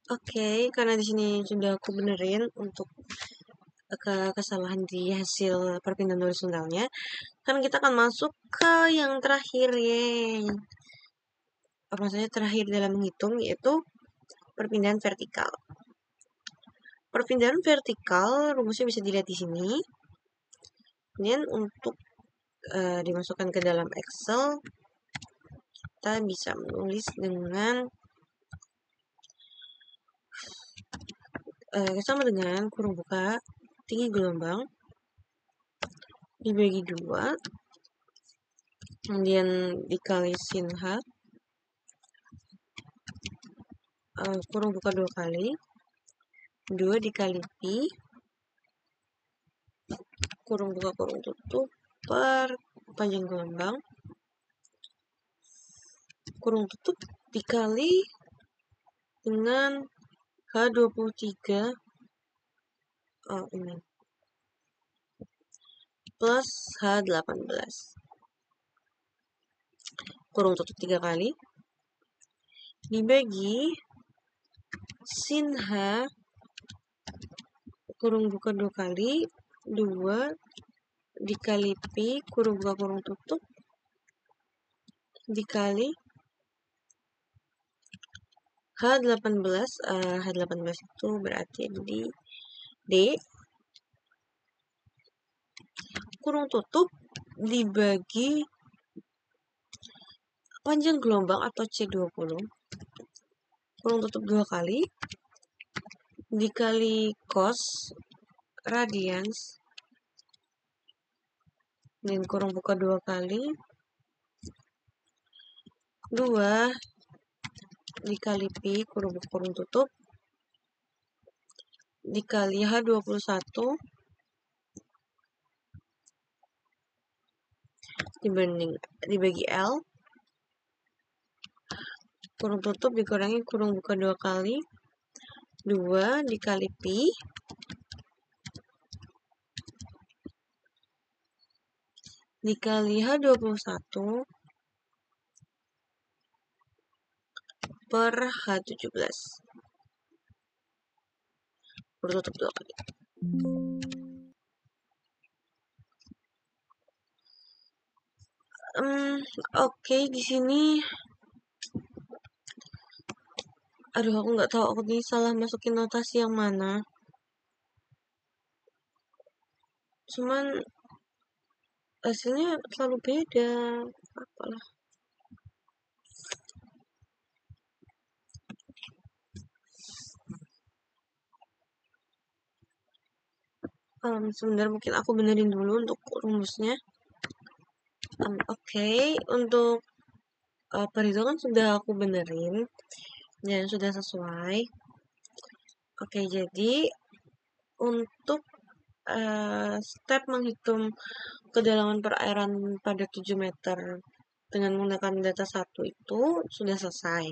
Oke, karena di sini sudah aku benerin untuk kesalahan di hasil perpindahan horizontalnya. Kan kita akan masuk ke yang terakhir, apa saja terakhir dalam menghitung, yaitu perpindahan vertikal. Perpindahan vertikal rumusnya bisa dilihat di sini. Kemudian untuk dimasukkan ke dalam Excel, kita bisa menulis dengan sama dengan kurung buka tinggi gelombang dibagi 2, kemudian dikali sin H, kurung buka 2 kali, 2 dikali Pi, kurung buka kurung tutup, per panjang gelombang, kurung tutup dikali dengan H23 ini plus H18, kurung tutup 3 kali dibagi sin H kurung buka 2 kali, 2 dikali Pi kurung buka kurung tutup dikali H18. H18 itu berarti di D kurung tutup dibagi panjang gelombang atau C20 kurung tutup 2 kali dikali cos radians dan kurung buka 2 kali, 2 dikali Pi kurung buka kurung tutup dikali H21 dibagi L kurung tutup dikurangi kurung buka 2 kali, 2 dikali Pi dikali H21 per H17 kurung tutup 2 kali. Oke, di sini aduh aku nggak tahu aku ini salah masukin notasi yang mana. Cuman hasilnya selalu beda. Apalah. Sebentar mungkin aku benerin dulu untuk rumusnya. Oke, untuk perhitungan sudah aku benerin dan sudah sesuai. Oke, jadi untuk step menghitung kedalaman perairan pada 7 meter dengan menggunakan data 1 itu sudah selesai.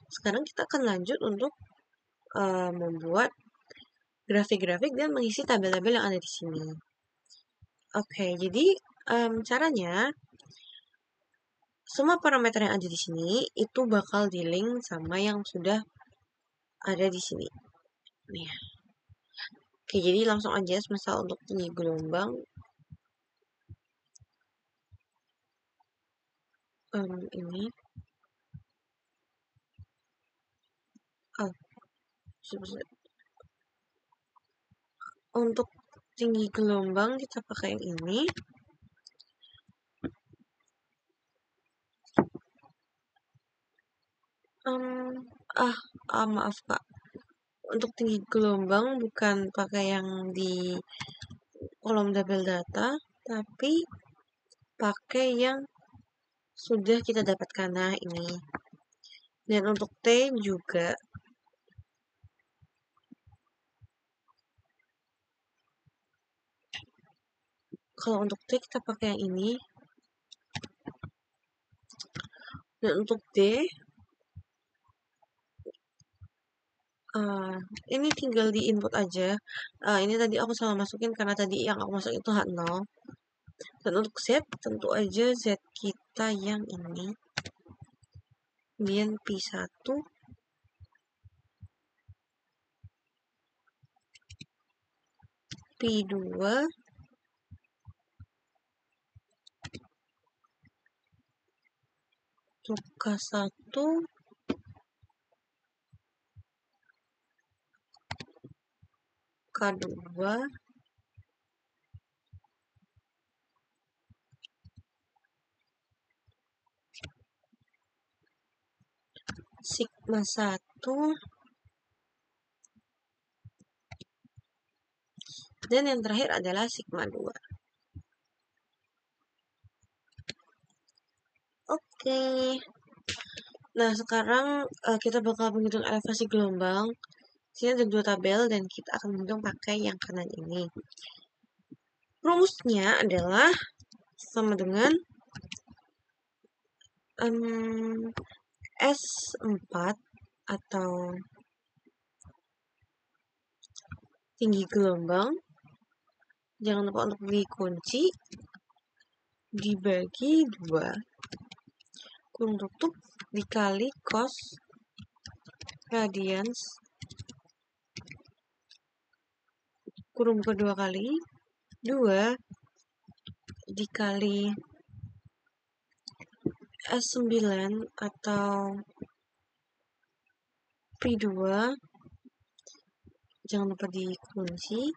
Sekarang kita akan lanjut untuk membuat grafik-grafik dan mengisi tabel-tabel yang ada di sini. Oke, jadi caranya semua parameter yang ada di sini itu bakal di-link sama yang sudah ada di sini. Nih. Oke, jadi langsung aja misal untuk tinggi gelombang ini untuk tinggi gelombang kita pakai yang ini. Maaf Kak, untuk tinggi gelombang bukan pakai yang di kolom tabel data, tapi pakai yang sudah kita dapatkan. Nah, ini. Dan untuk T juga kalau untuk T kita pakai yang ini. Dan untuk D ini tinggal di input aja. Ini tadi aku salah masukin karena tadi yang aku masuk itu H0. Dan untuk Z tentu aja Z kita yang ini. Kemudian P1 P2 untuk K1 K2 Sigma 1 dan yang terakhir adalah Sigma 2. Oke. Nah, sekarang kita bakal menghitung elevasi gelombang. Sini ada 2 tabel dan kita akan menghitung pakai yang kanan ini. Rumusnya adalah sama dengan S4 atau tinggi gelombang. Jangan lupa untuk dikunci dibagi 2 kurung tutup dikali cos radians kurung kedua kali 2 dikali S9 atau P2, jangan lupa dikunci,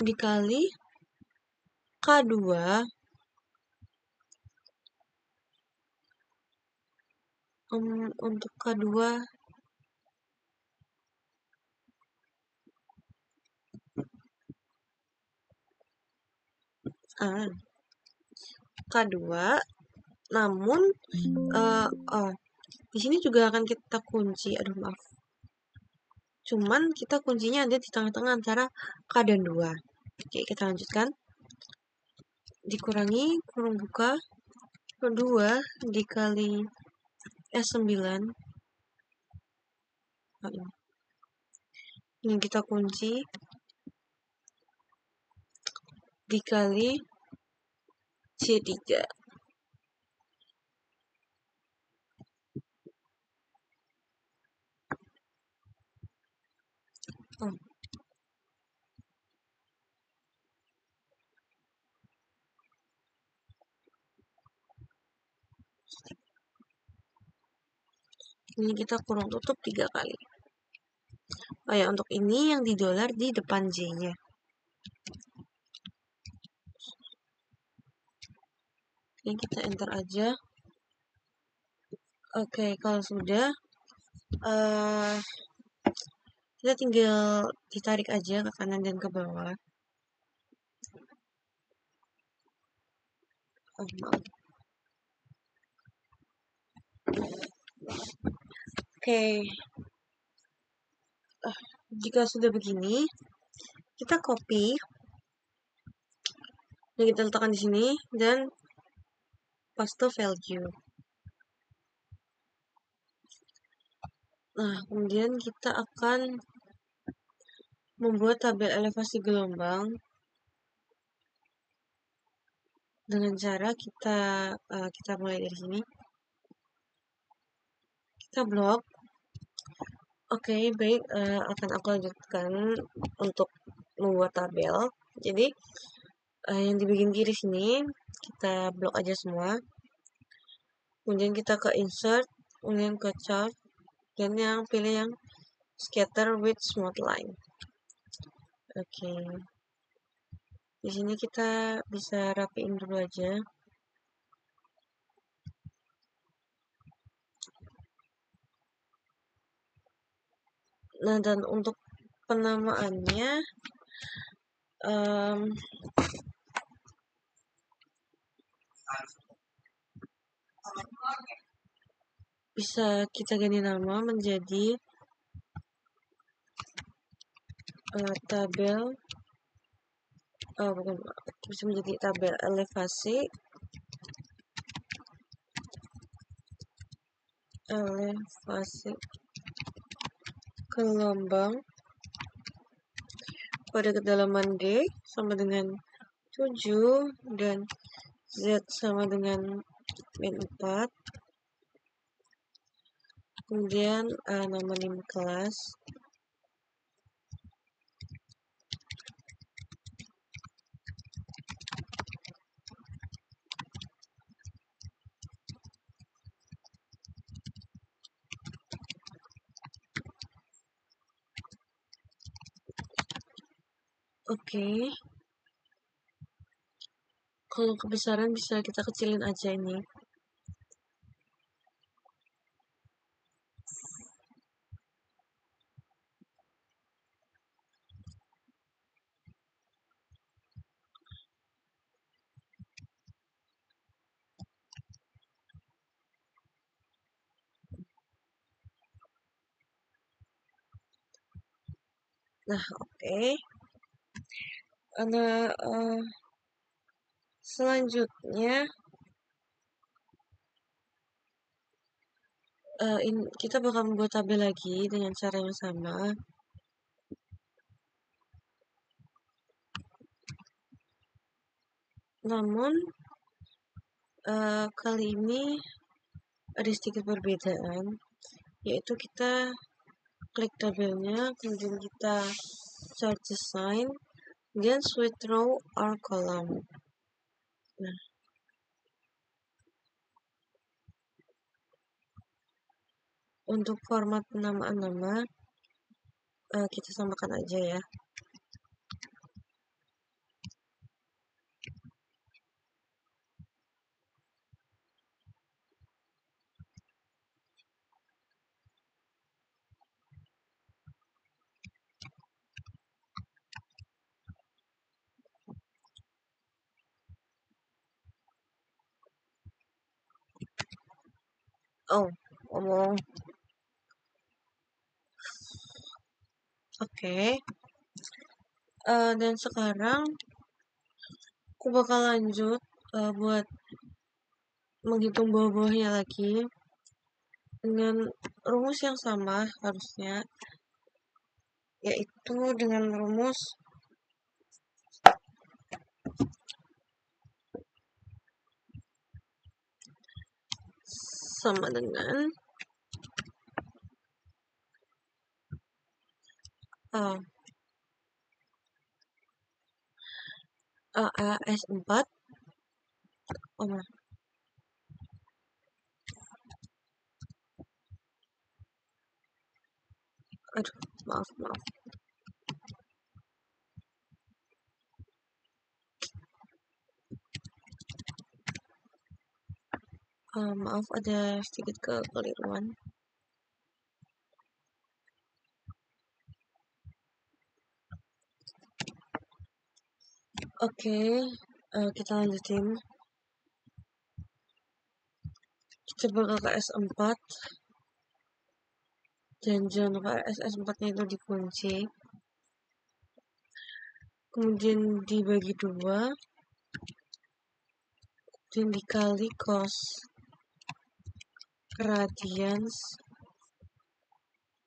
dikali K2 untuk K2 K2 namun di sini juga akan kita kunci, maaf. Cuman kita kuncinya ada di tengah-tengah antara K dan 2. Oke, kita lanjutkan. Dikurangi kurung buka 2 dikali S9. Ini kita kunci dikali C3. Ini kita kurung tutup 3 kali. Ya, untuk ini yang di dolar di depan J-nya. Ini kita enter aja. Oke, kalau sudah kita tinggal ditarik aja ke kanan dan ke bawah. Oke. Jika sudah begini, kita copy Yang kita letakkan di sini dan paste value. Nah, kemudian kita akan membuat tabel elevasi gelombang dengan cara kita mulai dari sini. Kita blok. Oke, baik, akan aku lanjutkan untuk membuat tabel. Jadi yang di bagian kiri sini kita blok aja semua. Kemudian kita ke insert, kemudian ke chart, dan pilih yang scatter with smooth line. Oke. Di sini kita bisa rapiin dulu aja. Nah, dan untuk penamaannya bisa kita ganti nama menjadi tabel bisa menjadi tabel elevasi gelombang pada kedalaman D sama dengan 7 dan Z sama dengan min 4. Kemudian nama NIM kelas. Oke. Kalau kebesaran bisa kita kecilin aja ini. Nah, oke. Selanjutnya kita bakal membuat tabel lagi dengan cara yang sama. Namun kali ini ada sedikit perbedaan, yaitu kita klik tabelnya, kemudian kita chart design, dan switch row or column. Nah, untuk format penamaan nama kita samakan aja ya. Oke. Dan sekarang aku bakal lanjut buat menghitung bawah-bawahnya lagi dengan rumus yang sama harusnya, yaitu dengan rumus sama dengan AS4 maaf ada sedikit kekeliruan. Oke, kita lanjutin. Kita bakal ke S4 dan jangan lupa S4 nya itu dikunci, kemudian dibagi 2, dan dikali cos radians,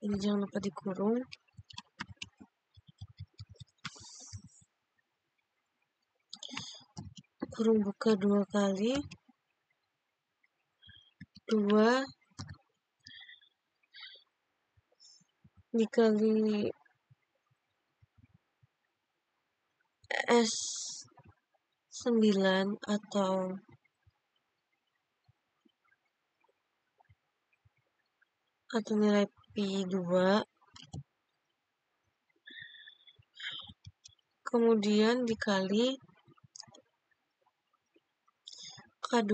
ini jangan lupa dikurung, kurung buka 2 kali 2 dikali S9 atau nilai pi 2, kemudian dikali K2,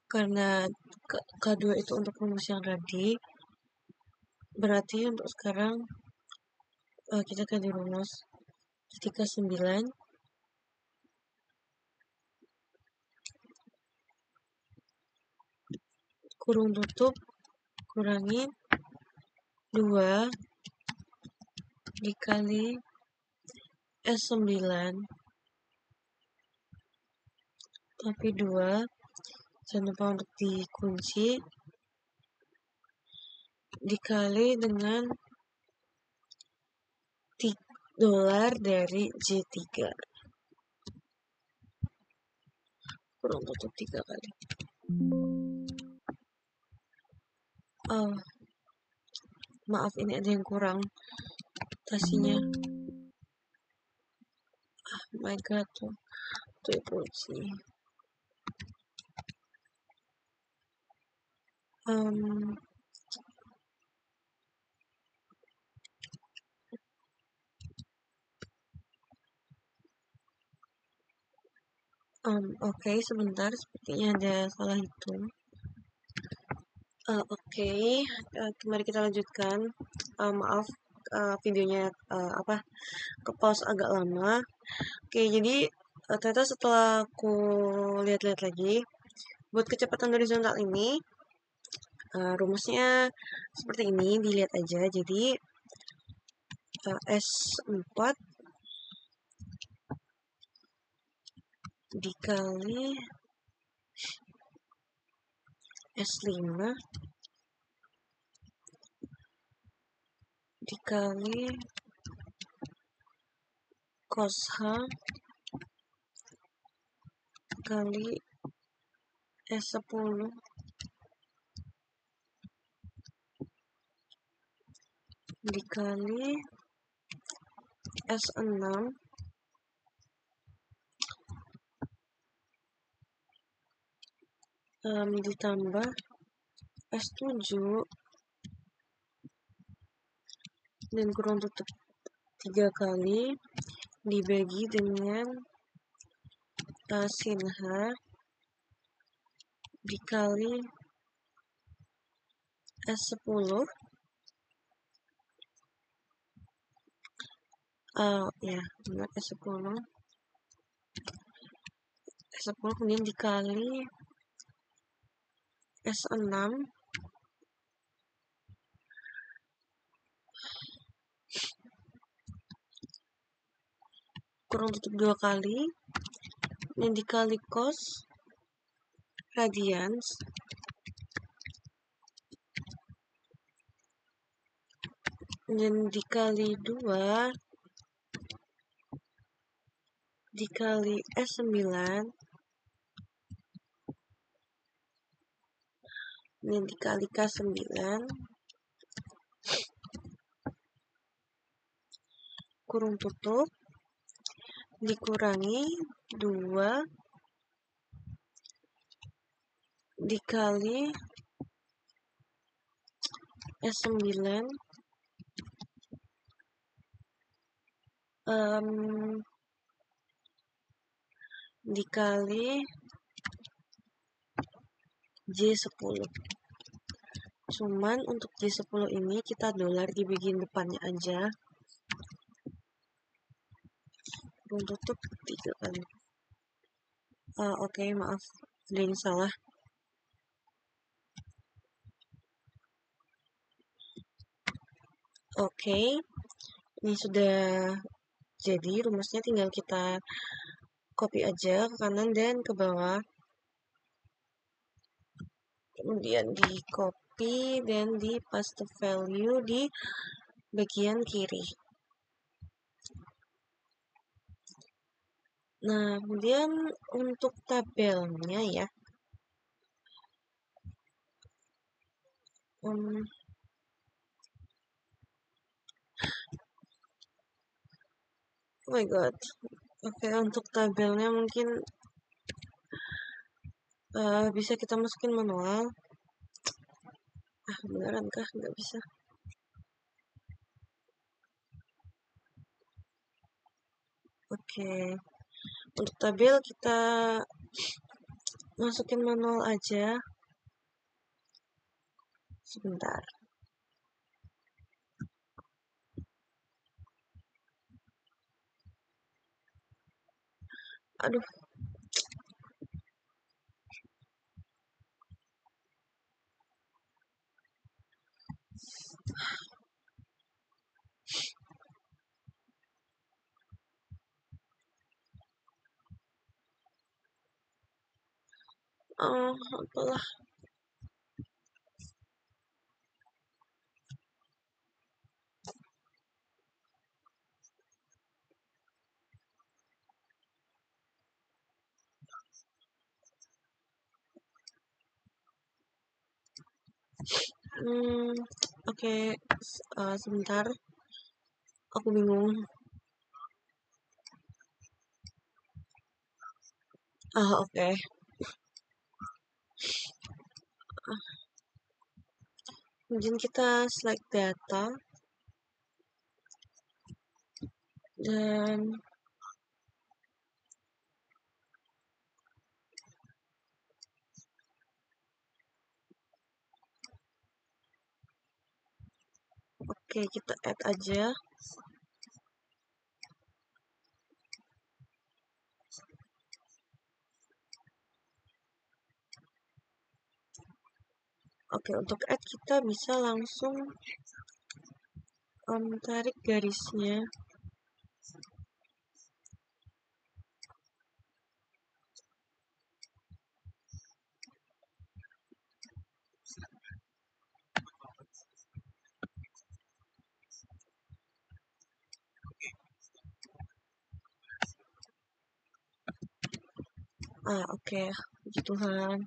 karena K2 itu untuk rumus yang tadi, berarti untuk sekarang kita ganti rumus. Jadi K9 kurung tutup kurangi 2 dikali S9 tapi 2, jangan lupa untuk dikunci, dikali dengan $, dari J3 kurung tutup 3 kali. Maaf, ini ada yang kurang tasinya. My god, tuh kunci. Oke, sebentar, sepertinya ada salah hitung. Oke, mari kita lanjutkan. Maaf, videonya ke pause agak lama. Oke, jadi ternyata setelah aku lihat-lihat lagi, buat kecepatan horizontal ini, rumusnya seperti ini, dilihat aja. Jadi S4 dikali S5 dikali cos H kali S10 dikali S6 ditambah S7 dan kurang tutup 3 kali dibagi dengan sin H dikali S10 ya benar S10 kemudian dikali S6 kurang tutup 2 kali dan dikali cos radians dan dikali 2 dikali S9 dan dikali K9 kurung tutup dikurangi 2 dikali S9 dikali J10. Cuman untuk J10 ini kita $, di bagian depannya aja. Kurung tutup 3 kali. Oke, maaf, ada yang salah. Oke, ini sudah jadi rumusnya, tinggal kita copy aja ke kanan dan ke bawah. Kemudian di copy dan di paste value di bagian kiri. Nah, kemudian untuk tabelnya ya. Oh my god. Oke, untuk tabelnya mungkin bisa kita masukin manual. Beneran kah? Nggak bisa. Oke. Untuk tabel kita masukin manual aja. Sebentar. Aduh. Apalah. Oke. Sebentar. Aku bingung. Oke. Kemudian kita select data. Dan oke, kita add aja. Oke, untuk add kita bisa langsung tarik garisnya. Oke. Puji Tuhan.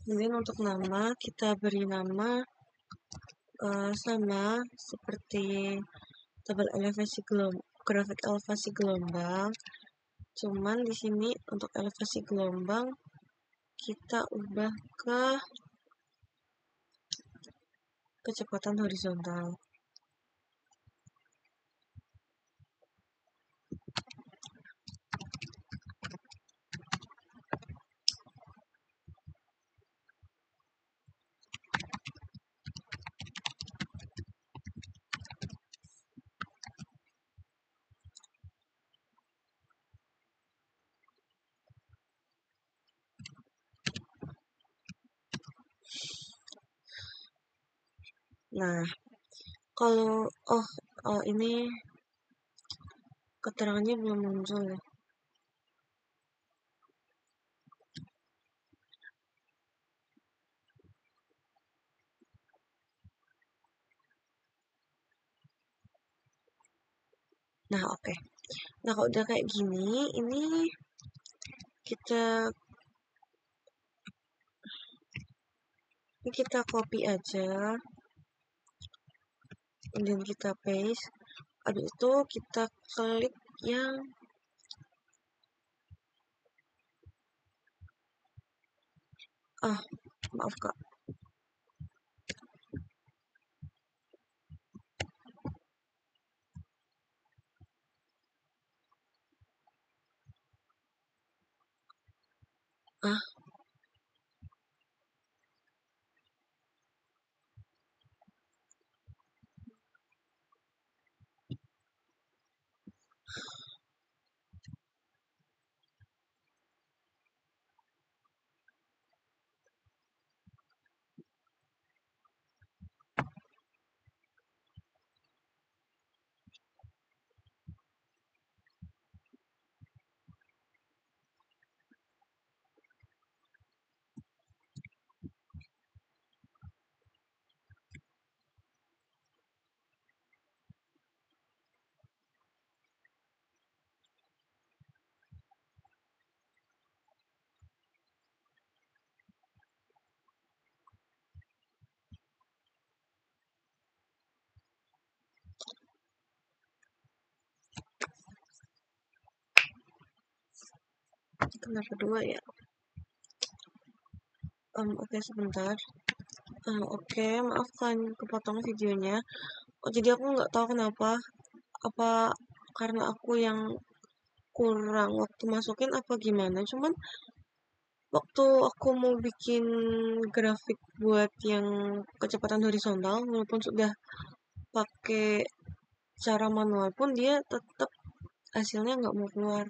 Kemudian untuk nama, kita beri nama sama seperti tabel grafik elevasi gelombang. Cuman di sini untuk elevasi gelombang kita ubah ke kecepatan horizontal. Nah, kalau ini keterangannya belum muncul ya. Nah, oke. Nah, kalau udah kayak gini, ini kita copy aja. Kemudian kita paste. Habis itu kita klik yang maaf Kak. kenapa 2 ya? Oke, sebentar. Oke, maafkan kepotong videonya. Oh, jadi aku nggak tahu kenapa. Apa karena aku yang kurang waktu masukin apa gimana. Cuman waktu aku mau bikin grafik buat yang kecepatan horizontal, walaupun sudah pakai cara manual pun dia tetap hasilnya nggak mau keluar.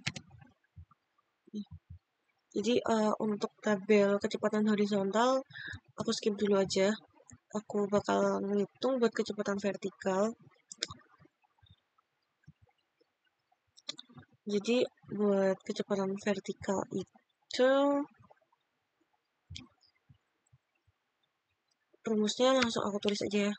Jadi untuk tabel kecepatan horizontal aku skip dulu aja. Aku bakal ngitung buat kecepatan vertikal. Jadi buat kecepatan vertikal itu rumusnya langsung aku tulis aja ya.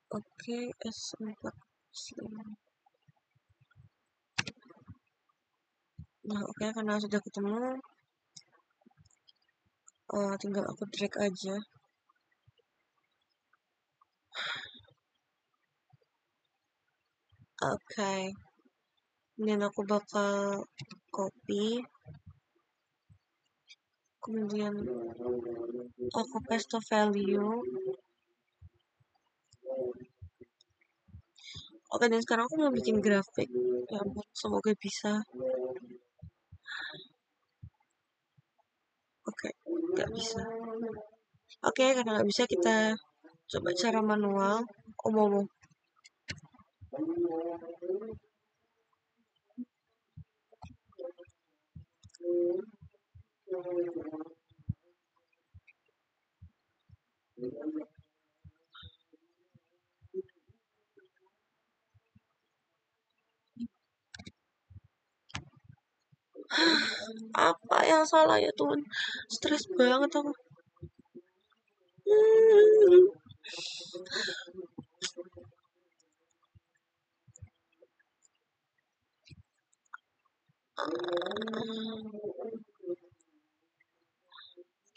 Oke, S4. Nah, oke, karena sudah ketemu, tinggal aku drag aja. Oke, kemudian aku bakal copy, kemudian aku paste value. Oke, dan sekarang aku mau bikin grafik. Ya ampun, semoga bisa. Oke, nggak bisa. Oke, karena nggak bisa kita coba cara manual. Omong. Apa yang salah ya Tuhan? Stres banget aku.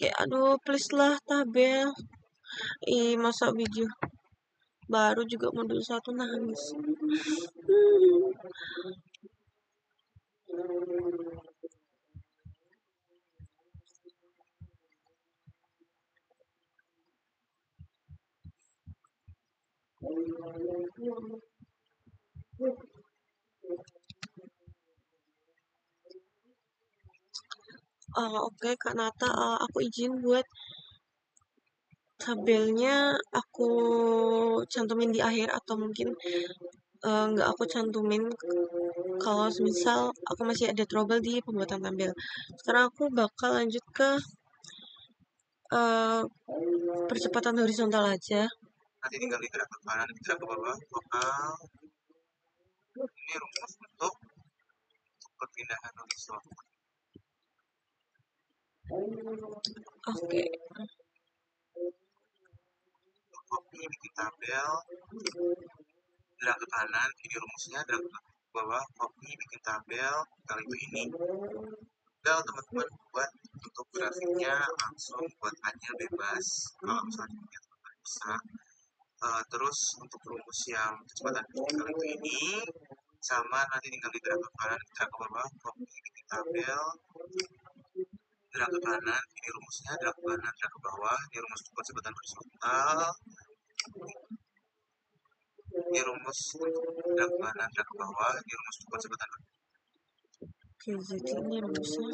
Kayak aduh please lah tabel. Masa video baru juga modul 1 nangis. Oke, Kak Nata, aku izin buat tabelnya aku cantumin di akhir atau mungkin nggak aku cantumin kalau misal aku masih ada trouble di pembuatan tabel. Sekarang aku bakal lanjut ke percepatan horizontal aja. Nanti tinggal digerak ke kanan, digerak ke bawah, vokal. Ini rumus untuk perpindahan horizontal. Oke. Copy bikin tabel, drag ke kanan, ini rumusnya, drag ke bawah, copy bikin tabel, kali ini. Tinggal teman-teman buat untuk grafiknya langsung buat aja bebas. Kalau misalnya nggak bisa. Terus untuk rumus yang kecepatan vertikal itu ini sama nanti tinggal di drag ke kanan, drag ke bawah, copy bikin tabel, drag ke kanan, ini rumusnya, drag ke kanan, drag ke bawah, ini rumus kecepatan horizontal, ini rumus untuk drag ke kanan, drag ke bawah, ini rumus kecepatan Oke, jadi ini rumusnya.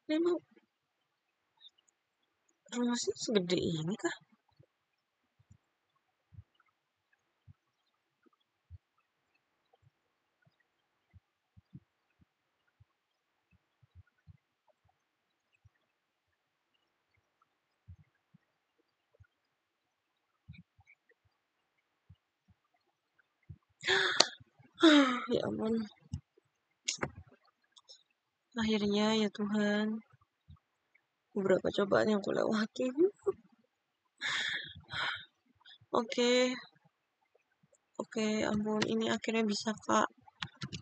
Memang rumusnya segede ini kah? Ya ampun. Akhirnya ya Tuhan, beberapa cobaan yang kulewati. Oke, oke, ampun. Ini akhirnya bisa Kak.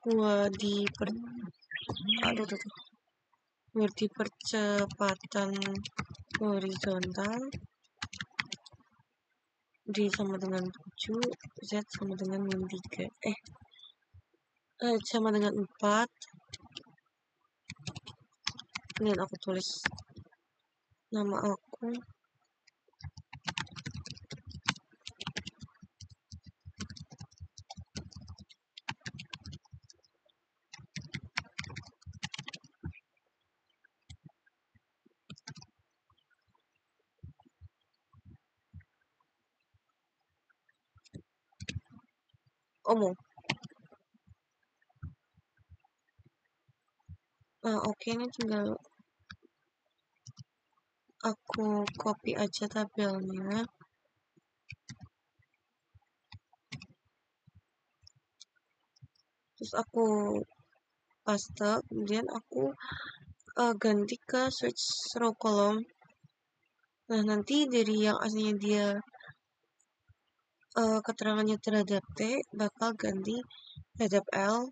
Gua aduh, tuh, di percepatan horizontal D sama dengan 7, Z sama dengan min 3. Sama dengan 4. Kemudian aku tulis nama aku. Omong. Oke, ini tinggal aku copy aja tabelnya. Terus aku paste, kemudian aku ganti ke switch row column. Nah, nanti dari yang aslinya dia keterangannya terhadap T bakal ganti terhadap L,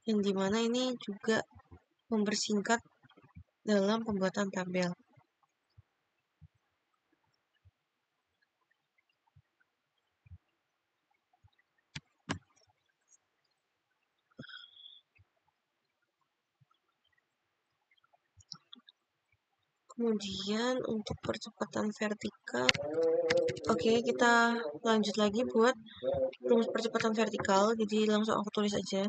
yang dimana ini juga mempersingkat dalam pembuatan tabel. Kemudian untuk percepatan vertikal, oke, kita lanjut lagi buat rumus percepatan vertikal, jadi langsung aku tulis aja.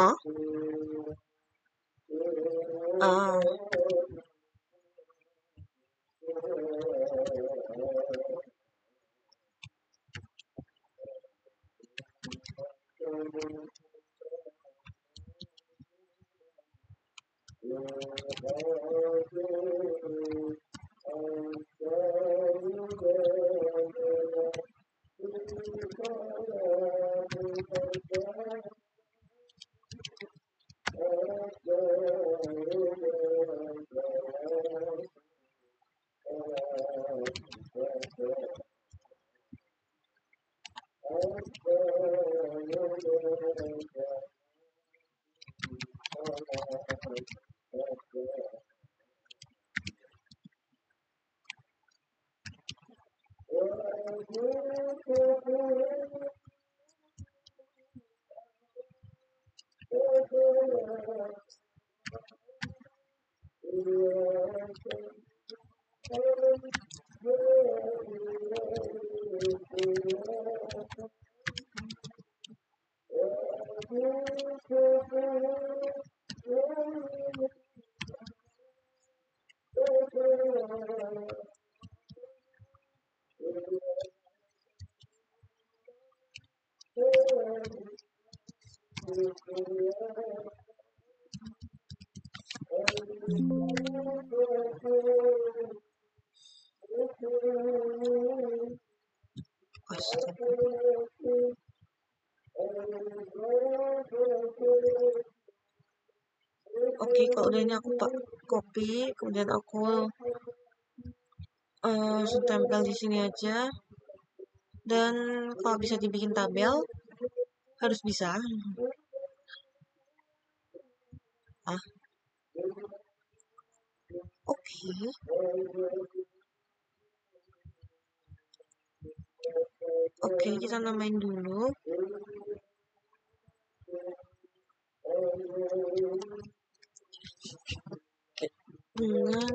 Oh? Ah. Astaga. Oke, kalau udah ini aku pak copy, kemudian aku tempel di sini aja. Dan kalau bisa dibikin tabel, harus bisa. Ah, oke. Oke, kita namain dulu dengan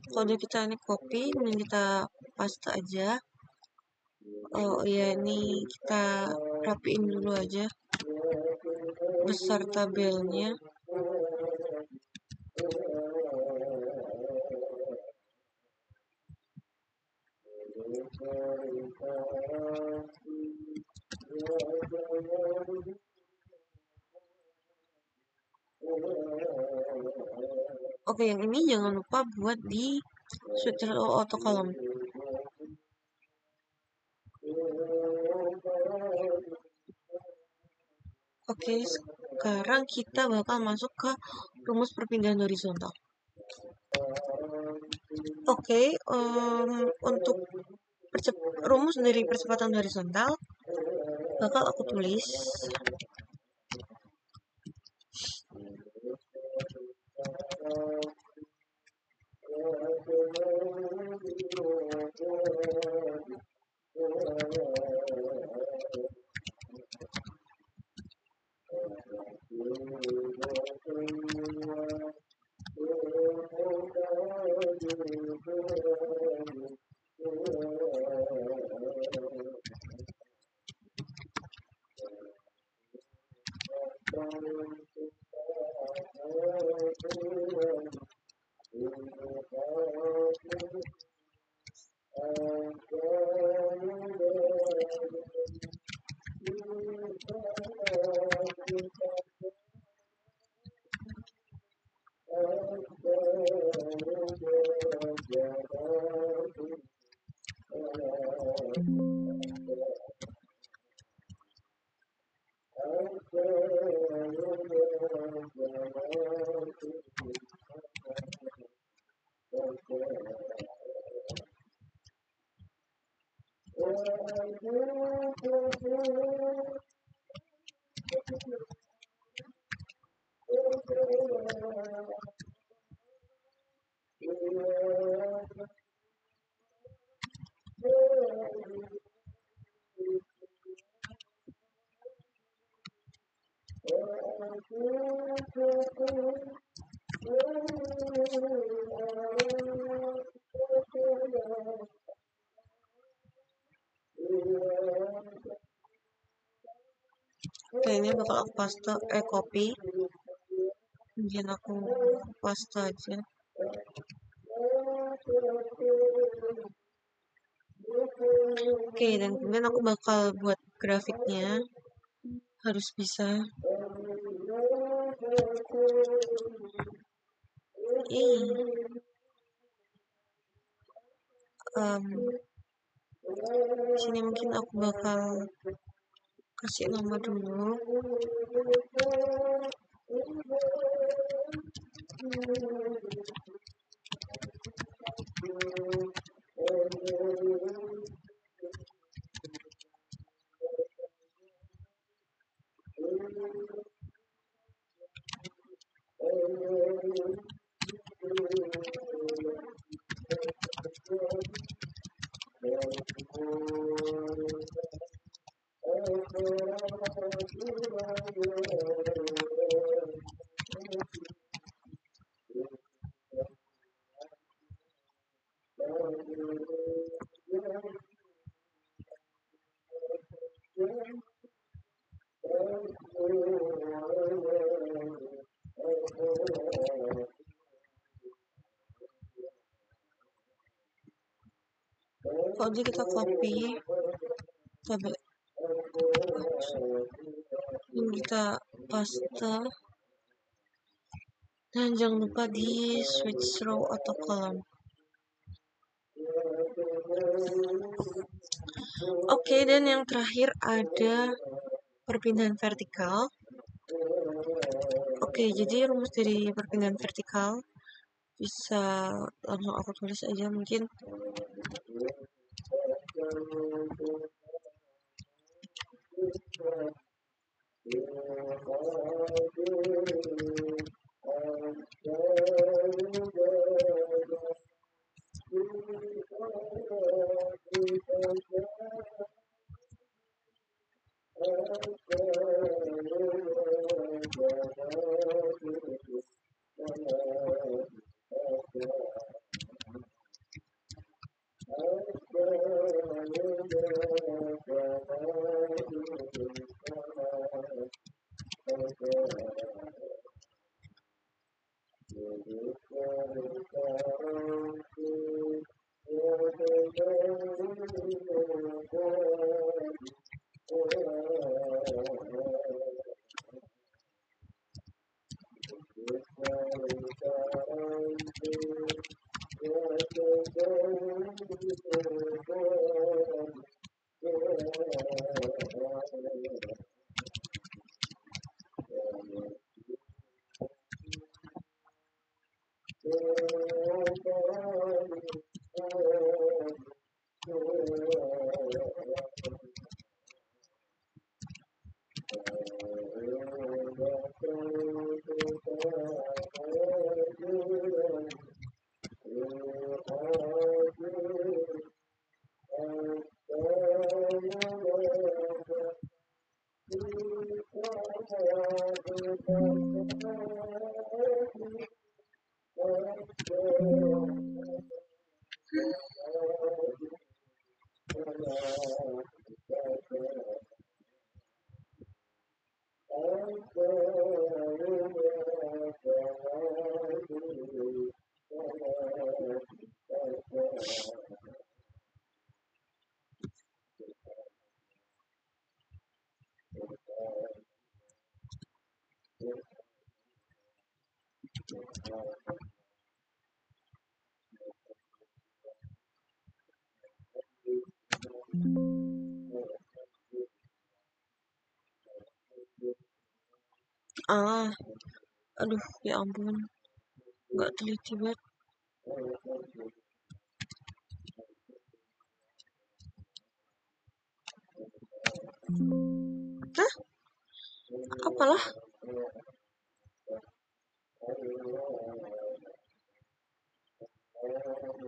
kode kita ini copy, kemudian kita paste aja. Oh iya, ini kita rapiin dulu aja besar tabelnya. Oke, yang ini jangan lupa buat di switch auto column. Oke, sekarang kita bakal masuk ke rumus perpindahan horizontal. Oke, untuk rumus dari percepatan horizontal bakal aku tulis. Kayaknya bakal aku pasta kopi. Mungkin aku pasta aja. Oke, dan kemudian aku bakal buat grafiknya. Harus bisa. Sini mungkin aku bakal kasih nama dulu. Kalau aja kita copy, ini kita paste, dan jangan lupa di switch row atau column. Oke, dan yang terakhir ada perpindahan vertikal. Oke, jadi rumus dari perpindahan vertikal bisa langsung aku tulis aja mungkin. Aduh, ya ampun, nggak teliti banget. Hah? Apalah? Hmm,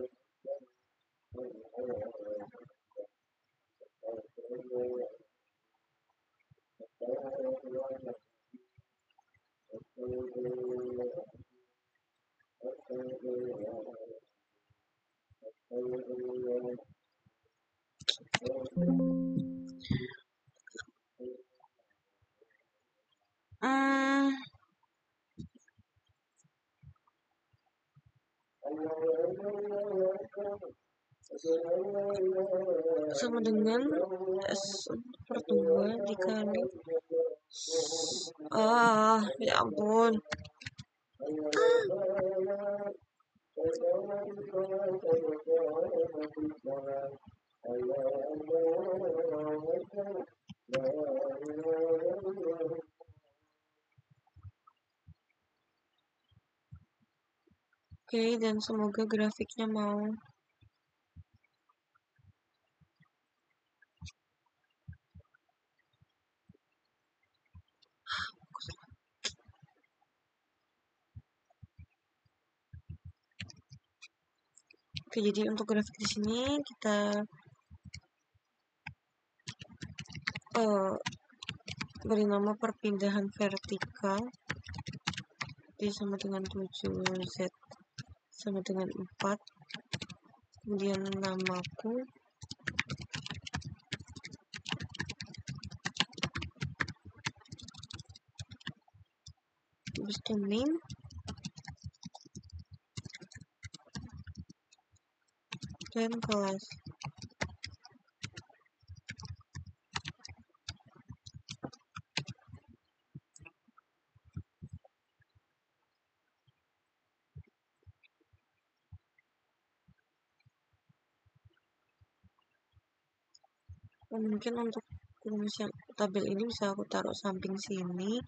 sama dengan S per 2 dikali ya ampun. Oke, dan semoga grafiknya mau. Oke, jadi untuk grafik di sini kita beri nama perpindahan vertikal D sama dengan 7, Z sama dengan 4. Kemudian namaku habis itu name dan kelas. Mungkin untuk rumus yang tabel ini bisa aku taruh samping sini.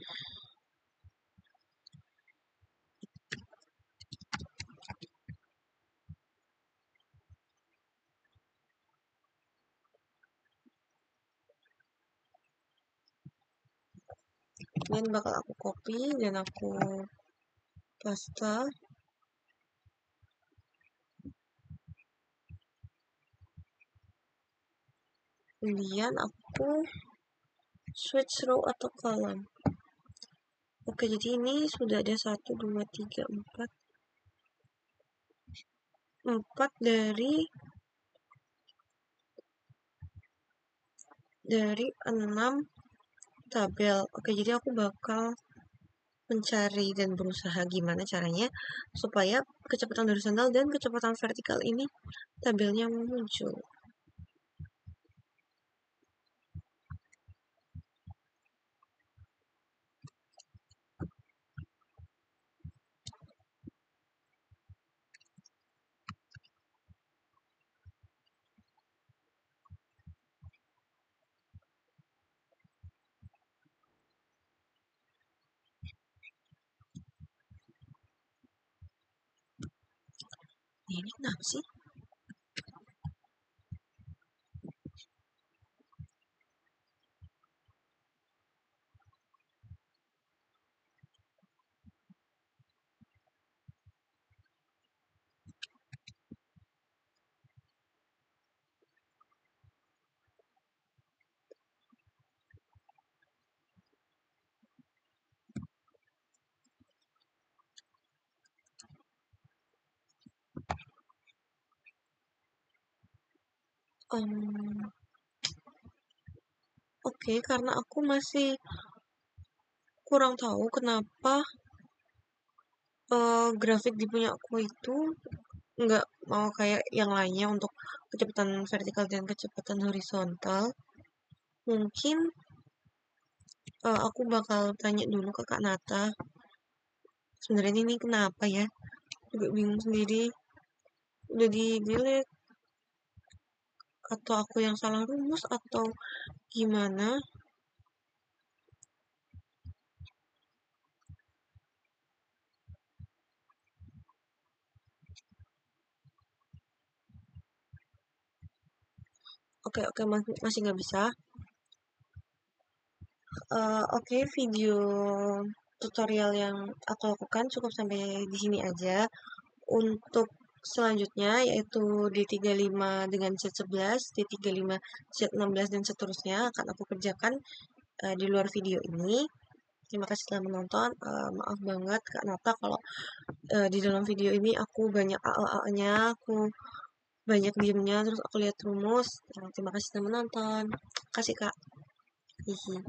Dan bakal aku copy dan aku paste. Kemudian aku switch row atau column. Oke, jadi ini sudah ada 1, 2, 3, 4 dari 6 tabel. Oke, jadi aku bakal mencari dan berusaha gimana caranya supaya kecepatan horizontal dan kecepatan vertikal ini tabelnya muncul. Ini kenapa sih? Oke, karena aku masih kurang tahu kenapa grafik di punya aku itu nggak mau kayak yang lainnya untuk kecepatan vertikal dan kecepatan horizontal. Mungkin aku bakal tanya dulu ke Kak Nata. Sebenarnya ini kenapa ya? Juga bingung sendiri. Udah di delete atau aku yang salah rumus atau gimana? Oke, masih nggak bisa. Oke, video tutorial yang aku lakukan cukup sampai di sini aja. Untuk selanjutnya yaitu D35 dengan Z11, D35, Z16 dan seterusnya akan aku kerjakan di luar video ini. Terima kasih telah menonton. Maaf banget Kak Nata kalau di dalam video ini aku banyak nya aku banyak diemnya, terus aku lihat rumus. Terima kasih telah menonton. Kasih Kak. Hihi.